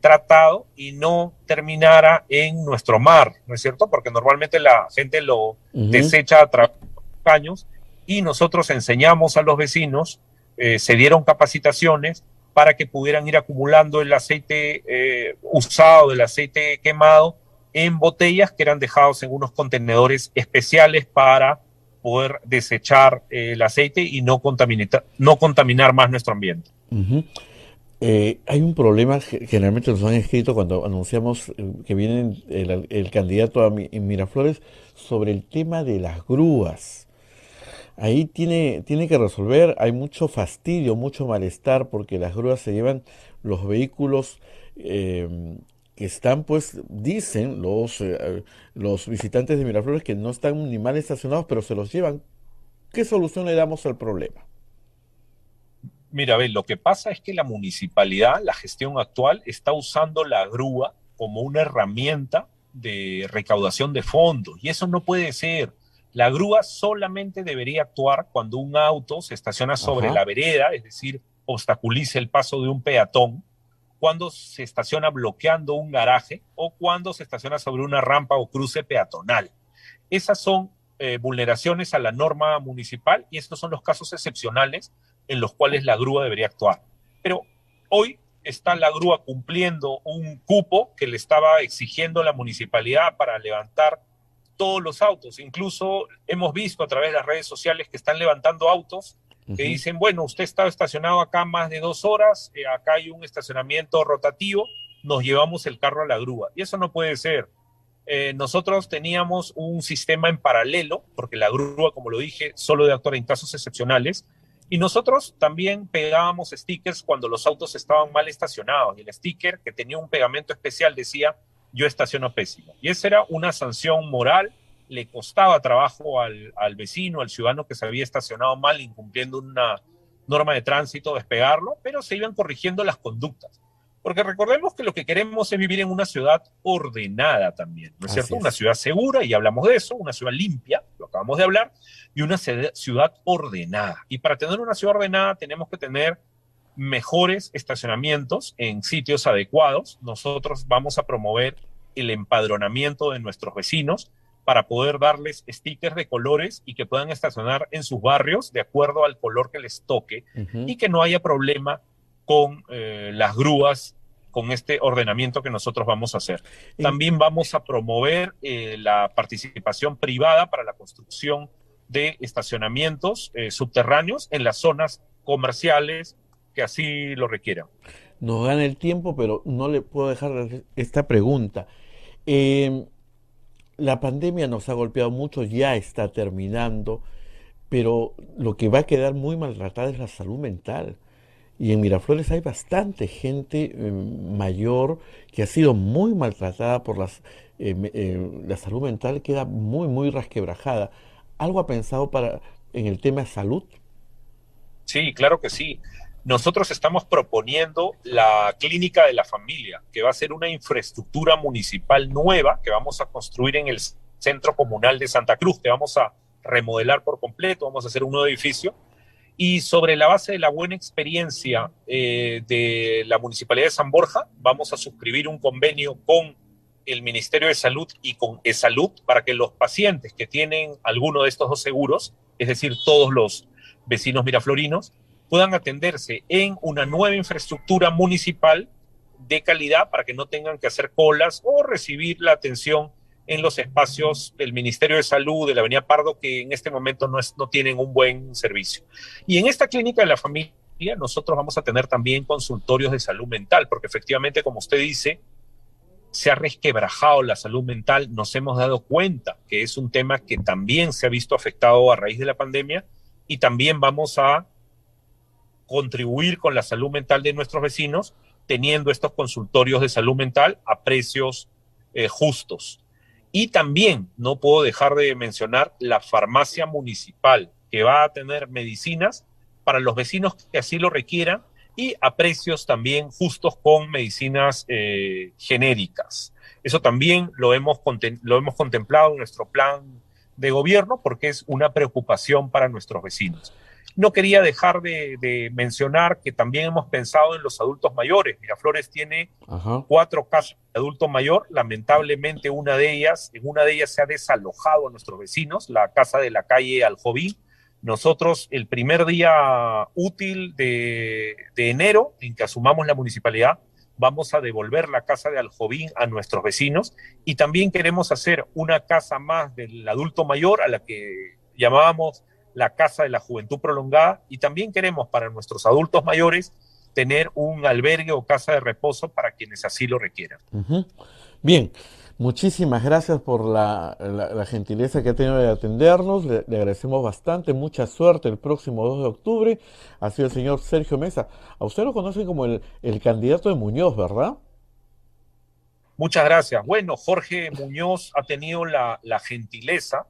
tratado y no terminara en nuestro mar, ¿no es cierto? Porque normalmente la gente lo Ujú. desecha a través de los años y nosotros enseñamos a los vecinos, se dieron capacitaciones para que pudieran ir acumulando el aceite usado, el aceite quemado, en botellas que eran dejados en unos contenedores especiales para poder desechar el aceite y no contaminar más nuestro ambiente. Ujú. Hay un problema, generalmente nos han escrito cuando anunciamos que viene el candidato en Miraflores sobre el tema de las grúas. Ahí tiene que resolver, hay mucho fastidio, mucho malestar porque las grúas se llevan los vehículos eh, que están, pues, dicen los visitantes de Miraflores que no están ni mal estacionados, pero se los llevan. ¿Qué solución le damos al problema? Mira, ve, lo que pasa es que la municipalidad, la gestión actual, está usando la grúa como una herramienta de recaudación de fondos y eso no puede ser. La grúa solamente debería actuar cuando un auto se estaciona sobre Ajá. la vereda, es decir, obstaculice el paso de un peatón, cuando se estaciona bloqueando un garaje o cuando se estaciona sobre una rampa o cruce peatonal. Esas son vulneraciones a la norma municipal y estos son los casos excepcionales en los cuales la grúa debería actuar. Pero hoy está la grúa cumpliendo un cupo que le estaba exigiendo la municipalidad para levantar todos los autos. Incluso hemos visto a través de las redes sociales que están levantando autos que Ujú. dicen, bueno, usted está estacionado acá más de 2 horas, acá hay un estacionamiento rotativo, nos llevamos el carro a la grúa. Y eso no puede ser. Nosotros teníamos un sistema en paralelo, porque la grúa, como lo dije, solo debe actuar en casos excepcionales, y nosotros también pegábamos stickers cuando los autos estaban mal estacionados, y el sticker que tenía un pegamento especial decía, yo estaciono pésimo. Y esa era una sanción moral, le costaba trabajo al vecino, al ciudadano que se había estacionado mal, incumpliendo una norma de tránsito, despegarlo, pero se iban corrigiendo las conductas. Porque recordemos que lo que queremos es vivir en una ciudad ordenada también, ¿no es Así cierto? Una es. ciudad segura, y hablamos de eso, una ciudad limpia, lo acabamos de hablar, y una ciudad ordenada. Y para tener una ciudad ordenada tenemos que tener mejores estacionamientos en sitios adecuados. Nosotros vamos a promover el empadronamiento de nuestros vecinos para poder darles stickers de colores y que puedan estacionar en sus barrios de acuerdo al color que les toque Ujú. y que no haya problema con las grúas, con este ordenamiento que nosotros vamos a hacer. En- También vamos a promover la participación privada para la construcción de estacionamientos subterráneos en las zonas comerciales que así lo requieran. nos gana el tiempo, pero no le puedo dejar esta pregunta. Eh, la pandemia nos ha golpeado mucho, ya está terminando, pero lo que va a quedar muy maltratada es la salud mental. Y en Miraflores hay bastante gente mayor que ha sido muy maltratada por la salud mental, queda muy, muy rasquebrajada. ¿Algo ha pensado en el tema salud? Sí, claro que sí. Nosotros estamos proponiendo la clínica de la familia, que va a ser una infraestructura municipal nueva que vamos a construir en el centro comunal de Santa Cruz, que vamos a remodelar por completo, vamos a hacer un nuevo edificio. Y sobre la base de la buena experiencia de la Municipalidad de San Borja, vamos a suscribir un convenio con el Ministerio de Salud y con eSalud para que los pacientes que tienen alguno de estos dos seguros, es decir, todos los vecinos miraflorinos, puedan atenderse en una nueva infraestructura municipal de calidad para que no tengan que hacer colas o recibir la atención en los espacios del Ministerio de Salud, de la Avenida Pardo, que en este momento no tienen un buen servicio. Y en esta clínica de la familia nosotros vamos a tener también consultorios de salud mental, porque efectivamente, como usted dice, se ha resquebrajado la salud mental, nos hemos dado cuenta que es un tema que también se ha visto afectado a raíz de la pandemia y también vamos a contribuir con la salud mental de nuestros vecinos teniendo estos consultorios de salud mental a precios justos. Y también no puedo dejar de mencionar la farmacia municipal, que va a tener medicinas para los vecinos que así lo requieran y a precios también justos con medicinas genéricas. Eso también lo hemos contemplado en nuestro plan de gobierno porque es una preocupación para nuestros vecinos. No quería dejar de mencionar que también hemos pensado en los adultos mayores. Miraflores tiene 4 casas de adulto mayor. Lamentablemente, en una de ellas se ha desalojado a nuestros vecinos, la casa de la calle Aljovín. Nosotros, el primer día útil de enero, en que asumamos la municipalidad, vamos a devolver la casa de Aljovín a nuestros vecinos y también queremos hacer una casa más del adulto mayor a la que llamábamos la Casa de la Juventud Prolongada y también queremos para nuestros adultos mayores tener un albergue o casa de reposo para quienes así lo requieran. Bien, muchísimas gracias por la gentileza que ha tenido de atendernos, le agradecemos bastante, mucha suerte el próximo 2 de octubre, ha sido el señor Sergio Mesa. A usted lo conocen como el candidato de Muñoz, ¿verdad? Muchas gracias. Bueno, Jorge Muñoz ha tenido la gentileza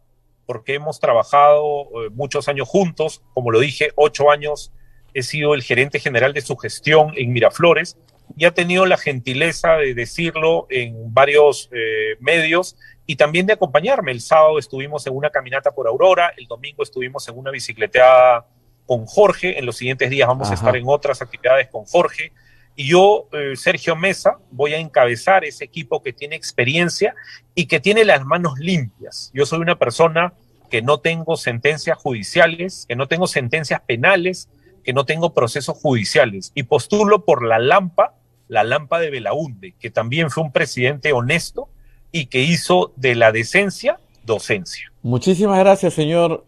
porque hemos trabajado muchos años juntos, como lo dije, 8 años he sido el gerente general de su gestión en Miraflores y ha tenido la gentileza de decirlo en varios medios y también de acompañarme. El sábado estuvimos en una caminata por Aurora, el domingo estuvimos en una bicicleteada con Jorge, en los siguientes días vamos a estar en otras actividades con Jorge. Y yo, Sergio Mesa, voy a encabezar ese equipo que tiene experiencia y que tiene las manos limpias. Yo soy una persona que no tengo sentencias judiciales, que no tengo sentencias penales, que no tengo procesos judiciales. Y postulo por la Lampa de Belaúnde, que también fue un presidente honesto y que hizo de la decencia docencia. Muchísimas gracias, señor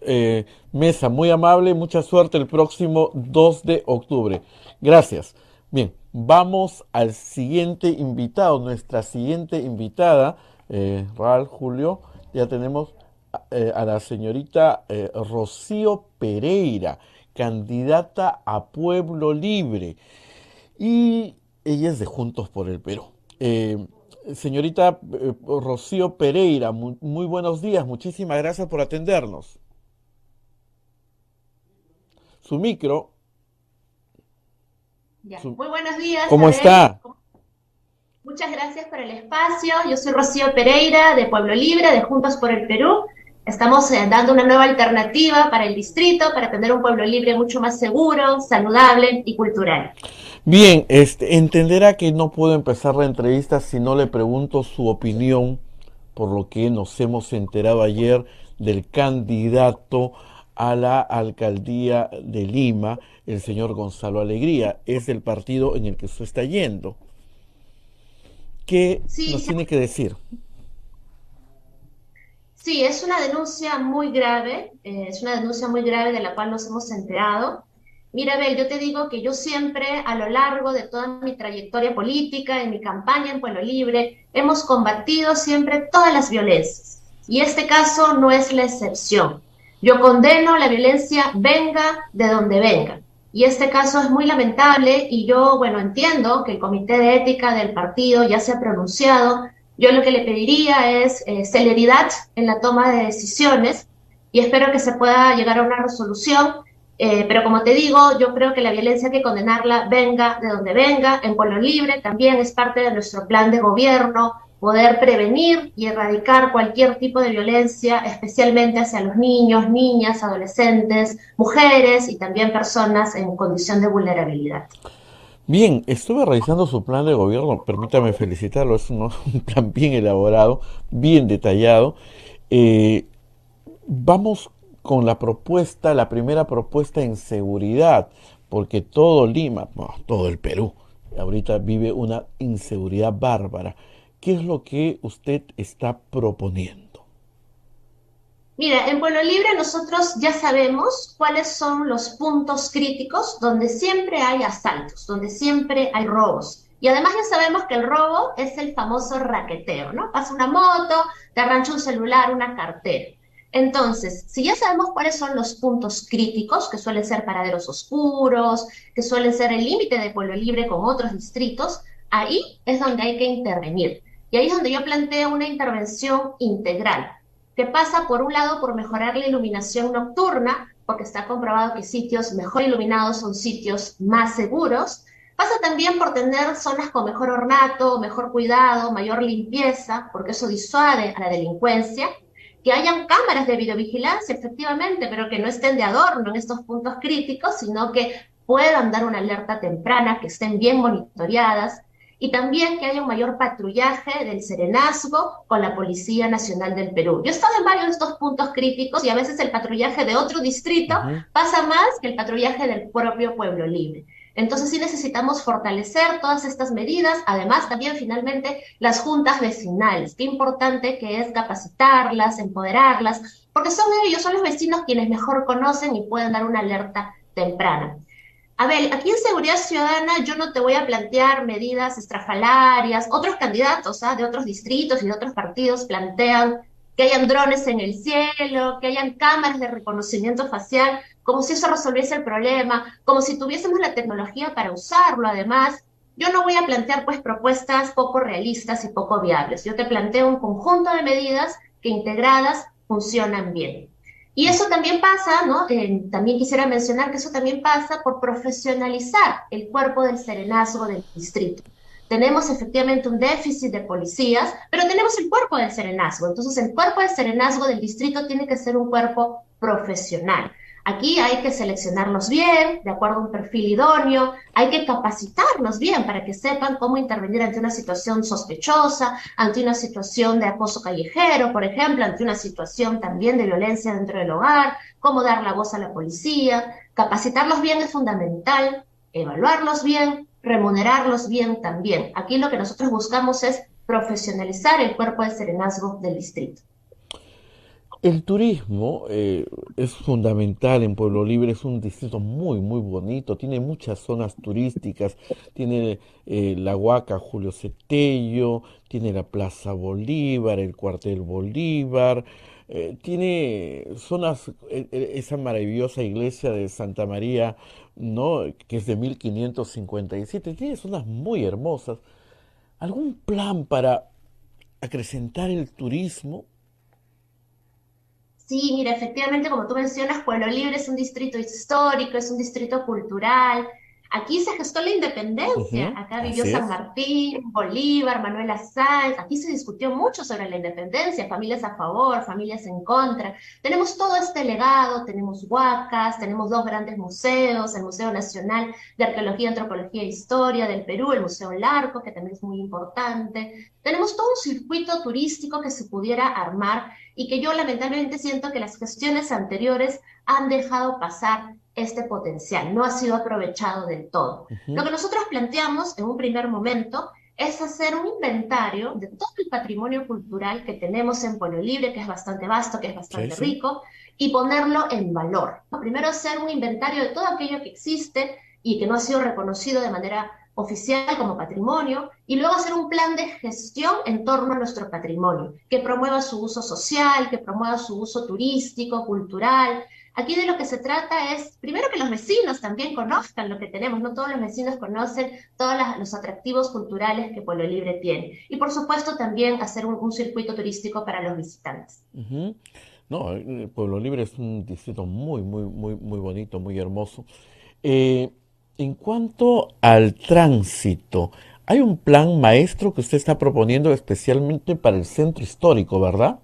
Mesa, muy amable, mucha suerte el próximo 2 de octubre. Gracias. Bien, vamos al siguiente invitado, nuestra siguiente invitada, Julio, ya tenemos a la señorita Rocío Pereira, candidata a Pueblo Libre, y ella es de Juntos por el Perú. Señorita Rocío Pereira, muy buenos días, muchísimas gracias por atendernos. Su micro. Muy buenos días. ¿Cómo está? Muchas gracias por el espacio. Yo soy Rocío Pereira, de Pueblo Libre, de Juntos por el Perú. Estamos dando una nueva alternativa para el distrito, para tener un pueblo libre mucho más seguro, saludable y cultural. Bien, entenderá que no puedo empezar la entrevista si no le pregunto su opinión por lo que nos hemos enterado ayer del candidato a la alcaldía de Lima, el señor Gonzalo Alegría. Es el partido en el que usted está yendo. ¿Qué nos tiene que decir? Sí, es una denuncia muy grave de la cual nos hemos enterado. Mira, Abel, yo te digo que yo siempre, a lo largo de toda mi trayectoria política, en mi campaña en Pueblo Libre, hemos combatido siempre todas las violencias. Y este caso no es la excepción. Yo condeno la violencia venga de donde venga. Y este caso es muy lamentable y yo, bueno, entiendo que el Comité de Ética del partido ya se ha pronunciado. Yo lo que le pediría es celeridad en la toma de decisiones y espero que se pueda llegar a una resolución. Pero como te digo, yo creo que la violencia hay que condenarla venga de donde venga. En Pueblo Libre también es parte de nuestro plan de gobierno poder prevenir y erradicar cualquier tipo de violencia, especialmente hacia los niños, niñas, adolescentes, mujeres y también personas en condición de vulnerabilidad. Bien, estuve revisando su plan de gobierno, permítame felicitarlo, es un plan bien elaborado, bien detallado. Eh, Vamos con la propuesta, la primera propuesta en seguridad, porque todo Lima, bueno, todo el Perú, ahorita vive una inseguridad bárbara. ¿Qué es lo que usted está proponiendo? Mira, en Pueblo Libre nosotros ya sabemos cuáles son los puntos críticos donde siempre hay asaltos, donde siempre hay robos. Y además ya sabemos que el robo es el famoso raqueteo, ¿no? Pasa una moto, te arrancha un celular, una cartera. Entonces, si ya sabemos cuáles son los puntos críticos, que suelen ser paraderos oscuros, que suelen ser el límite de Pueblo Libre con otros distritos, ahí es donde hay que intervenir. Y ahí es donde yo planteo una intervención integral que pasa por un lado por mejorar la iluminación nocturna, porque está comprobado que sitios mejor iluminados son sitios más seguros. Pasa también por tener zonas con mejor ornato, mejor cuidado, mayor limpieza, porque eso disuade a la delincuencia. Que hayan cámaras de videovigilancia, efectivamente, pero que no estén de adorno en estos puntos críticos, sino que puedan dar una alerta temprana, que estén bien monitoreadas, y también que haya un mayor patrullaje del Serenazgo con la Policía Nacional del Perú. Yo he estado en varios de estos puntos críticos y a veces el patrullaje de otro distrito Ujú. pasa más que el patrullaje del propio Pueblo Libre. Entonces sí necesitamos fortalecer todas estas medidas, además también finalmente las juntas vecinales, qué importante que es capacitarlas, empoderarlas, porque son ellos, son los vecinos quienes mejor conocen y pueden dar una alerta temprana. Abel, aquí en Seguridad Ciudadana yo no te voy a plantear medidas estrafalarias. Otros candidatos, de otros distritos y de otros partidos plantean que hayan drones en el cielo, que hayan cámaras de reconocimiento facial, como si eso resolviese el problema, como si tuviésemos la tecnología para usarlo. Además, yo no voy a plantear pues propuestas poco realistas y poco viables. Yo te planteo un conjunto de medidas que integradas funcionan bien. Y eso también pasa, ¿no? También quisiera mencionar que eso también pasa por profesionalizar el cuerpo del serenazgo del distrito. Tenemos efectivamente un déficit de policías, pero tenemos el cuerpo del serenazgo. Entonces, el cuerpo del serenazgo del distrito tiene que ser un cuerpo profesional. Aquí hay que seleccionarlos bien, de acuerdo a un perfil idóneo, hay que capacitarlos bien para que sepan cómo intervenir ante una situación sospechosa, ante una situación de acoso callejero, por ejemplo, ante una situación también de violencia dentro del hogar, cómo dar la voz a la policía. Capacitarlos bien es fundamental, evaluarlos bien, remunerarlos bien también. Aquí lo que nosotros buscamos es profesionalizar el cuerpo de serenazgo del distrito. El turismo es fundamental en Pueblo Libre, es un distrito muy, muy bonito, tiene muchas zonas turísticas, tiene la Huaca Julio Cetello, tiene la Plaza Bolívar, el Cuartel Bolívar, tiene zonas, esa maravillosa iglesia de Santa María, ¿no? Que es de 1557, tiene zonas muy hermosas. ¿Algún plan para acrecentar el turismo? Sí, mira, efectivamente, como tú mencionas, Pueblo Libre es un distrito histórico, es un distrito cultural. Aquí se gestó la independencia, Ujú, acá vivió así San es. Martín, Bolívar, Manuela Sáenz, aquí se discutió mucho sobre la independencia, familias a favor, familias en contra. Tenemos todo este legado, tenemos huacas, tenemos dos grandes museos, el Museo Nacional de Arqueología, Antropología e Historia del Perú, el Museo Larco, que también es muy importante. Tenemos todo un circuito turístico que se pudiera armar y que yo lamentablemente siento que las gestiones anteriores han dejado pasar este potencial, no ha sido aprovechado del todo. Lo Ujú. que nosotros planteamos en un primer momento es hacer un inventario de todo el patrimonio cultural que tenemos en Pueblo Libre, que es bastante vasto, que es bastante rico, y ponerlo en valor. Primero hacer un inventario de todo aquello que existe y que no ha sido reconocido de manera oficial como patrimonio, y luego hacer un plan de gestión en torno a nuestro patrimonio, que promueva su uso social, que promueva su uso turístico, cultural. Aquí de lo que se trata es, primero, que los vecinos también conozcan lo que tenemos. No todos los vecinos conocen todos los atractivos culturales que Pueblo Libre tiene. Y por supuesto también hacer un circuito turístico para los visitantes. Ujú. No, Pueblo Libre es un distrito muy bonito, muy hermoso. Eh, en cuanto al tránsito, hay un plan maestro que usted está proponiendo especialmente para el centro histórico, ¿verdad?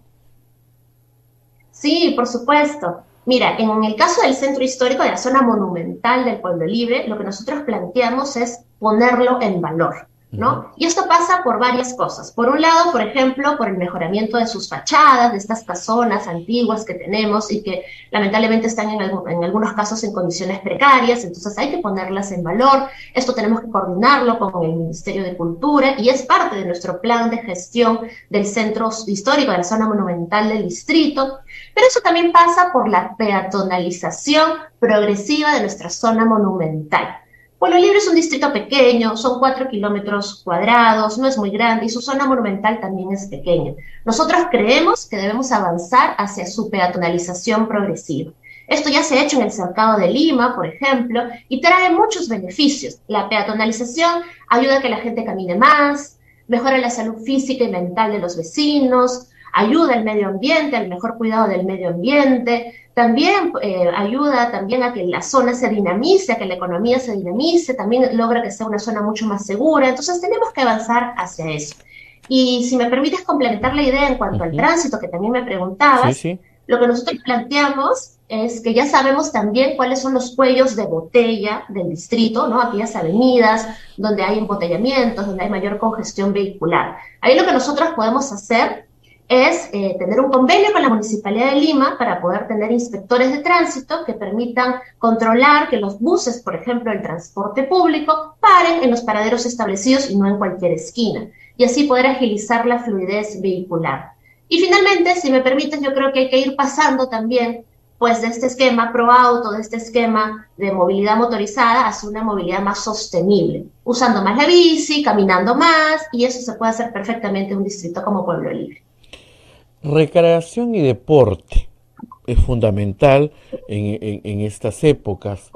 Sí, por supuesto. Mira, en el caso del centro histórico, de la zona monumental del Pueblo Libre, lo que nosotros planteamos es ponerlo en valor, Ujú. ¿no? Y esto pasa por varias cosas. Por un lado, por ejemplo, por el mejoramiento de sus fachadas, de estas casonas antiguas que tenemos y que lamentablemente están en algunos casos en condiciones precarias, entonces hay que ponerlas en valor. Esto tenemos que coordinarlo con el Ministerio de Cultura y es parte de nuestro plan de gestión del centro histórico, de la zona monumental del distrito. Pero eso también pasa por la peatonalización progresiva de nuestra zona monumental. Pueblo Libre es un distrito pequeño, son 4 kilómetros cuadrados, no es muy grande y su zona monumental también es pequeña. Nosotros creemos que debemos avanzar hacia su peatonalización progresiva. Esto ya se ha hecho en el Cercado de Lima, por ejemplo, y trae muchos beneficios. La peatonalización ayuda a que la gente camine más, mejora la salud física y mental de los vecinos, ayuda al medio ambiente, al mejor cuidado del medio ambiente, también ayuda también a que la zona se dinamice, a que la economía se dinamice, también logra que sea una zona mucho más segura. Entonces tenemos que avanzar hacia eso. Y si me permites complementar la idea en cuanto al Ujú. tránsito, que también me Sí, preguntabas, sí. lo que nosotros planteamos es que ya sabemos también cuáles son los cuellos de botella del distrito, ¿no? Aquellas avenidas donde hay embotellamientos, donde hay mayor congestión vehicular. Ahí lo que nosotros podemos hacer es tener un convenio con la Municipalidad de Lima para poder tener inspectores de tránsito que permitan controlar que los buses, por ejemplo, el transporte público, paren en los paraderos establecidos y no en cualquier esquina, y así poder agilizar la fluidez vehicular. Y finalmente, si me permites, yo creo que hay que ir pasando también pues de este esquema pro auto, de este esquema de movilidad motorizada hacia una movilidad más sostenible, usando más la bici, caminando más, y eso se puede hacer perfectamente en un distrito como Pueblo Libre. Recreación y deporte es fundamental en estas épocas.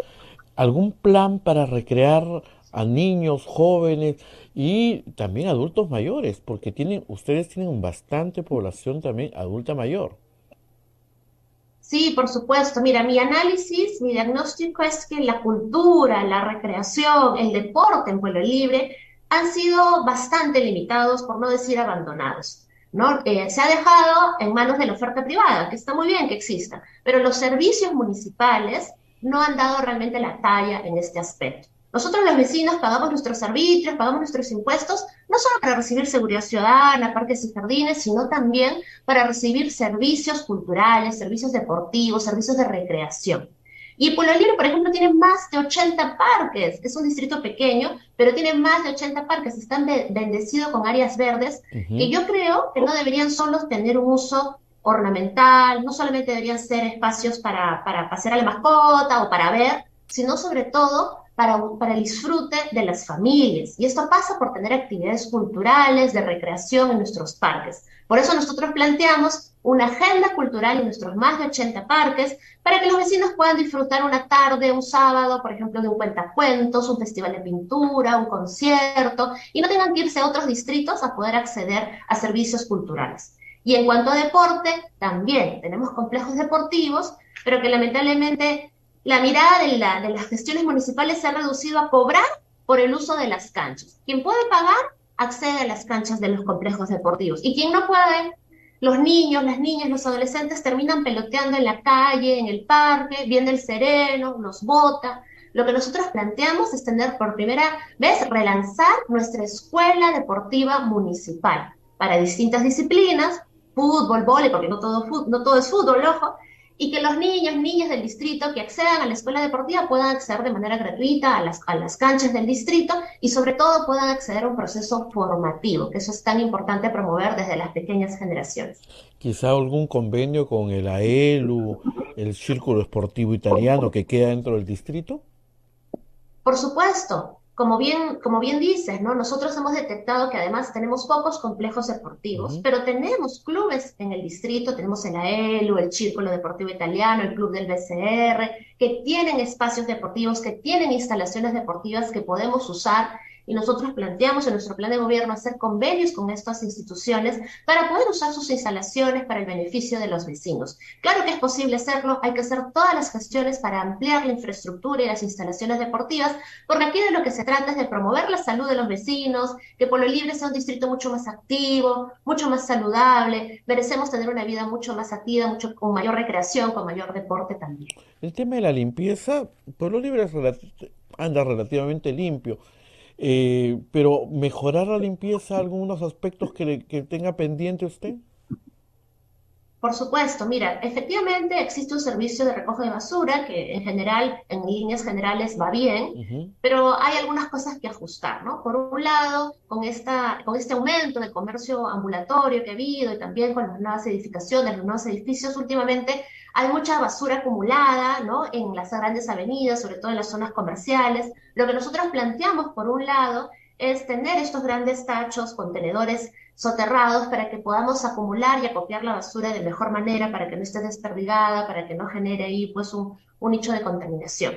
¿Algún plan para recrear a niños, jóvenes y también adultos mayores? Porque ustedes tienen bastante población también adulta mayor. Sí, por supuesto. Mira, mi análisis, mi diagnóstico es que la cultura, la recreación, el deporte en Pueblo Libre han sido bastante limitados, por no decir abandonados, ¿no? Se ha dejado en manos de la oferta privada, que está muy bien que exista, pero los servicios municipales no han dado realmente la talla en este aspecto. Nosotros los vecinos pagamos nuestros arbitrios, pagamos nuestros impuestos, no solo para recibir seguridad ciudadana, parques y jardines, sino también para recibir servicios culturales, servicios deportivos, servicios de recreación. Y Pueblo Libre, por ejemplo, tiene más de 80 parques. Es un distrito pequeño, pero tiene más de 80 parques. Están bendecidos con áreas verdes que Ujú. yo creo que no deberían solo tener un uso ornamental, no solamente deberían ser espacios para pasear a la mascota o para ver, sino sobre todo para el disfrute de las familias. Y esto pasa por tener actividades culturales, de recreación en nuestros parques. Por eso nosotros planteamos una agenda cultural en nuestros más de 80 parques para que los vecinos puedan disfrutar una tarde, un sábado, por ejemplo, de un cuentacuentos, un festival de pintura, un concierto, y no tengan que irse a otros distritos a poder acceder a servicios culturales. Y en cuanto a deporte, también tenemos complejos deportivos, pero que lamentablemente la mirada de las gestiones municipales se ha reducido a cobrar por el uso de las canchas. Quien puede pagar accede a las canchas de los complejos deportivos. Y quien no puede, los niños, las niñas, los adolescentes terminan peloteando en la calle, en el parque, viendo el sereno, los bota. Lo que nosotros planteamos es tener por primera vez, relanzar nuestra escuela deportiva municipal para distintas disciplinas, fútbol, vóley, porque no todo es fútbol, ojo, y que los niños, niñas del distrito que accedan a la escuela deportiva puedan acceder de manera gratuita a las canchas del distrito y sobre todo puedan acceder a un proceso formativo, que eso es tan importante promover desde las pequeñas generaciones. Quizá algún convenio con el AELU, el Círculo Esportivo Italiano que queda dentro del distrito. Por supuesto, como bien dices, ¿no? Nosotros hemos detectado que además tenemos pocos complejos deportivos, Ujú. pero tenemos clubes en el distrito, tenemos el AELU, el Círculo Deportivo Italiano, el Club del BCR, que tienen espacios deportivos, que tienen instalaciones deportivas que podemos usar. Y nosotros planteamos en nuestro plan de gobierno hacer convenios con estas instituciones para poder usar sus instalaciones para el beneficio de los vecinos. Claro que es posible hacerlo, hay que hacer todas las gestiones para ampliar la infraestructura y las instalaciones deportivas, porque aquí de lo que se trata es de promover la salud de los vecinos, que Pueblo Libre sea un distrito mucho más activo, mucho más saludable, merecemos tener una vida mucho más activa, con mayor recreación, con mayor deporte también. El tema de la limpieza, Pueblo Libre anda relativamente limpio, pero mejorar la limpieza, algunos aspectos que tenga pendiente usted. Por supuesto, mira, efectivamente existe un servicio de recojo de basura que en general, en líneas generales va bien, Ujú. pero hay algunas cosas que ajustar, ¿no? Por un lado, con este aumento del comercio ambulatorio que ha habido y también con las nuevas edificaciones, los nuevos edificios, últimamente hay mucha basura acumulada, ¿no? En las grandes avenidas, sobre todo en las zonas comerciales. Lo que nosotros planteamos, por un lado, es tener estos grandes tachos, contenedores soterrados para que podamos acumular y acopiar la basura de mejor manera, para que no esté desperdigada, para que no genere ahí pues un nicho de contaminación.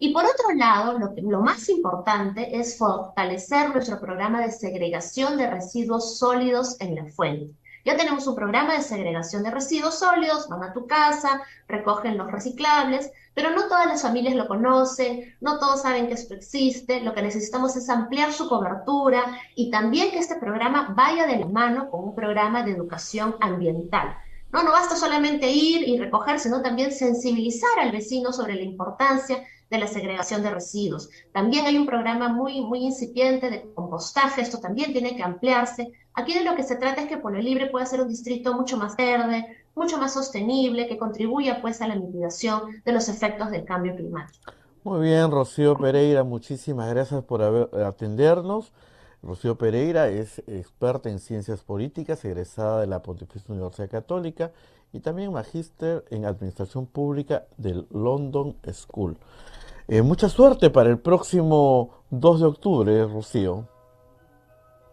Y por otro lado, lo más importante es fortalecer nuestro programa de segregación de residuos sólidos en la fuente. Ya tenemos un programa de segregación de residuos sólidos, van a tu casa, recogen los reciclables, pero no todas las familias lo conocen, no todos saben que esto existe, lo que necesitamos es ampliar su cobertura y también que este programa vaya de la mano con un programa de educación ambiental. No, no basta solamente ir y recoger, sino también sensibilizar al vecino sobre la importancia de la segregación de residuos. También hay un programa muy incipiente de compostaje, esto también tiene que ampliarse. Aquí de lo que se trata es que Pueblo Libre pueda ser un distrito mucho más verde, mucho más sostenible, que contribuya pues a la mitigación de los efectos del cambio climático. Muy bien, Rocío Pereira, muchísimas gracias por atendernos. Rocío Pereira es experta en ciencias políticas, egresada de la Pontificia Universidad Católica y también magíster en administración pública del London School. Mucha suerte para el próximo 2 de octubre, Rocío.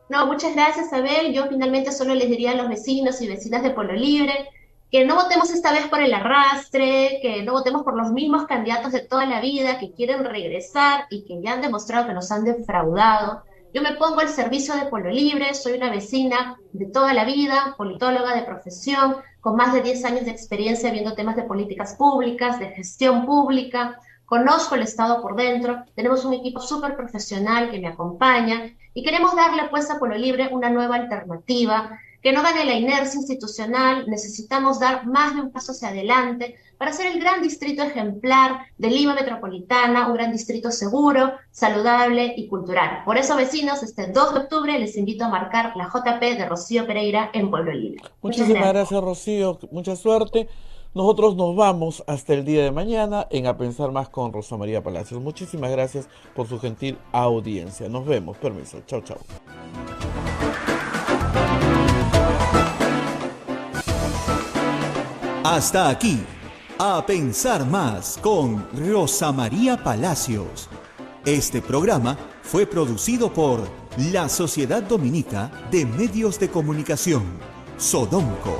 No, muchas gracias, Abel. Yo finalmente solo les diría a los vecinos y vecinas de Pueblo Libre que no votemos esta vez por el arrastre, que no votemos por los mismos candidatos de toda la vida que quieren regresar y que ya han demostrado que nos han defraudado. Yo me pongo al servicio de Pueblo Libre, soy una vecina de toda la vida, politóloga de profesión, con más de 10 años de experiencia viendo temas de políticas públicas, de gestión pública, conozco el Estado por dentro, tenemos un equipo súper profesional que me acompaña y queremos darle pues a Pueblo Libre una nueva alternativa, que no gane la inercia institucional, necesitamos dar más de un paso hacia adelante para ser el gran distrito ejemplar de Lima Metropolitana, un gran distrito seguro, saludable y cultural. Por eso, vecinos, este 2 de octubre les invito a marcar la JP de Rocío Pereira en Pueblo Libre. Muchas Muchísimas gracias. gracias, Rocío. Mucha suerte. Nosotros nos vamos hasta el día de mañana en A Pensar Más con Rosa María Palacios. Muchísimas gracias por su gentil audiencia. Nos vemos. Permiso. Chao, chao. Hasta aquí, A Pensar Más con Rosa María Palacios. Este programa fue producido por la Sociedad Dominica de Medios de Comunicación, Sodomco.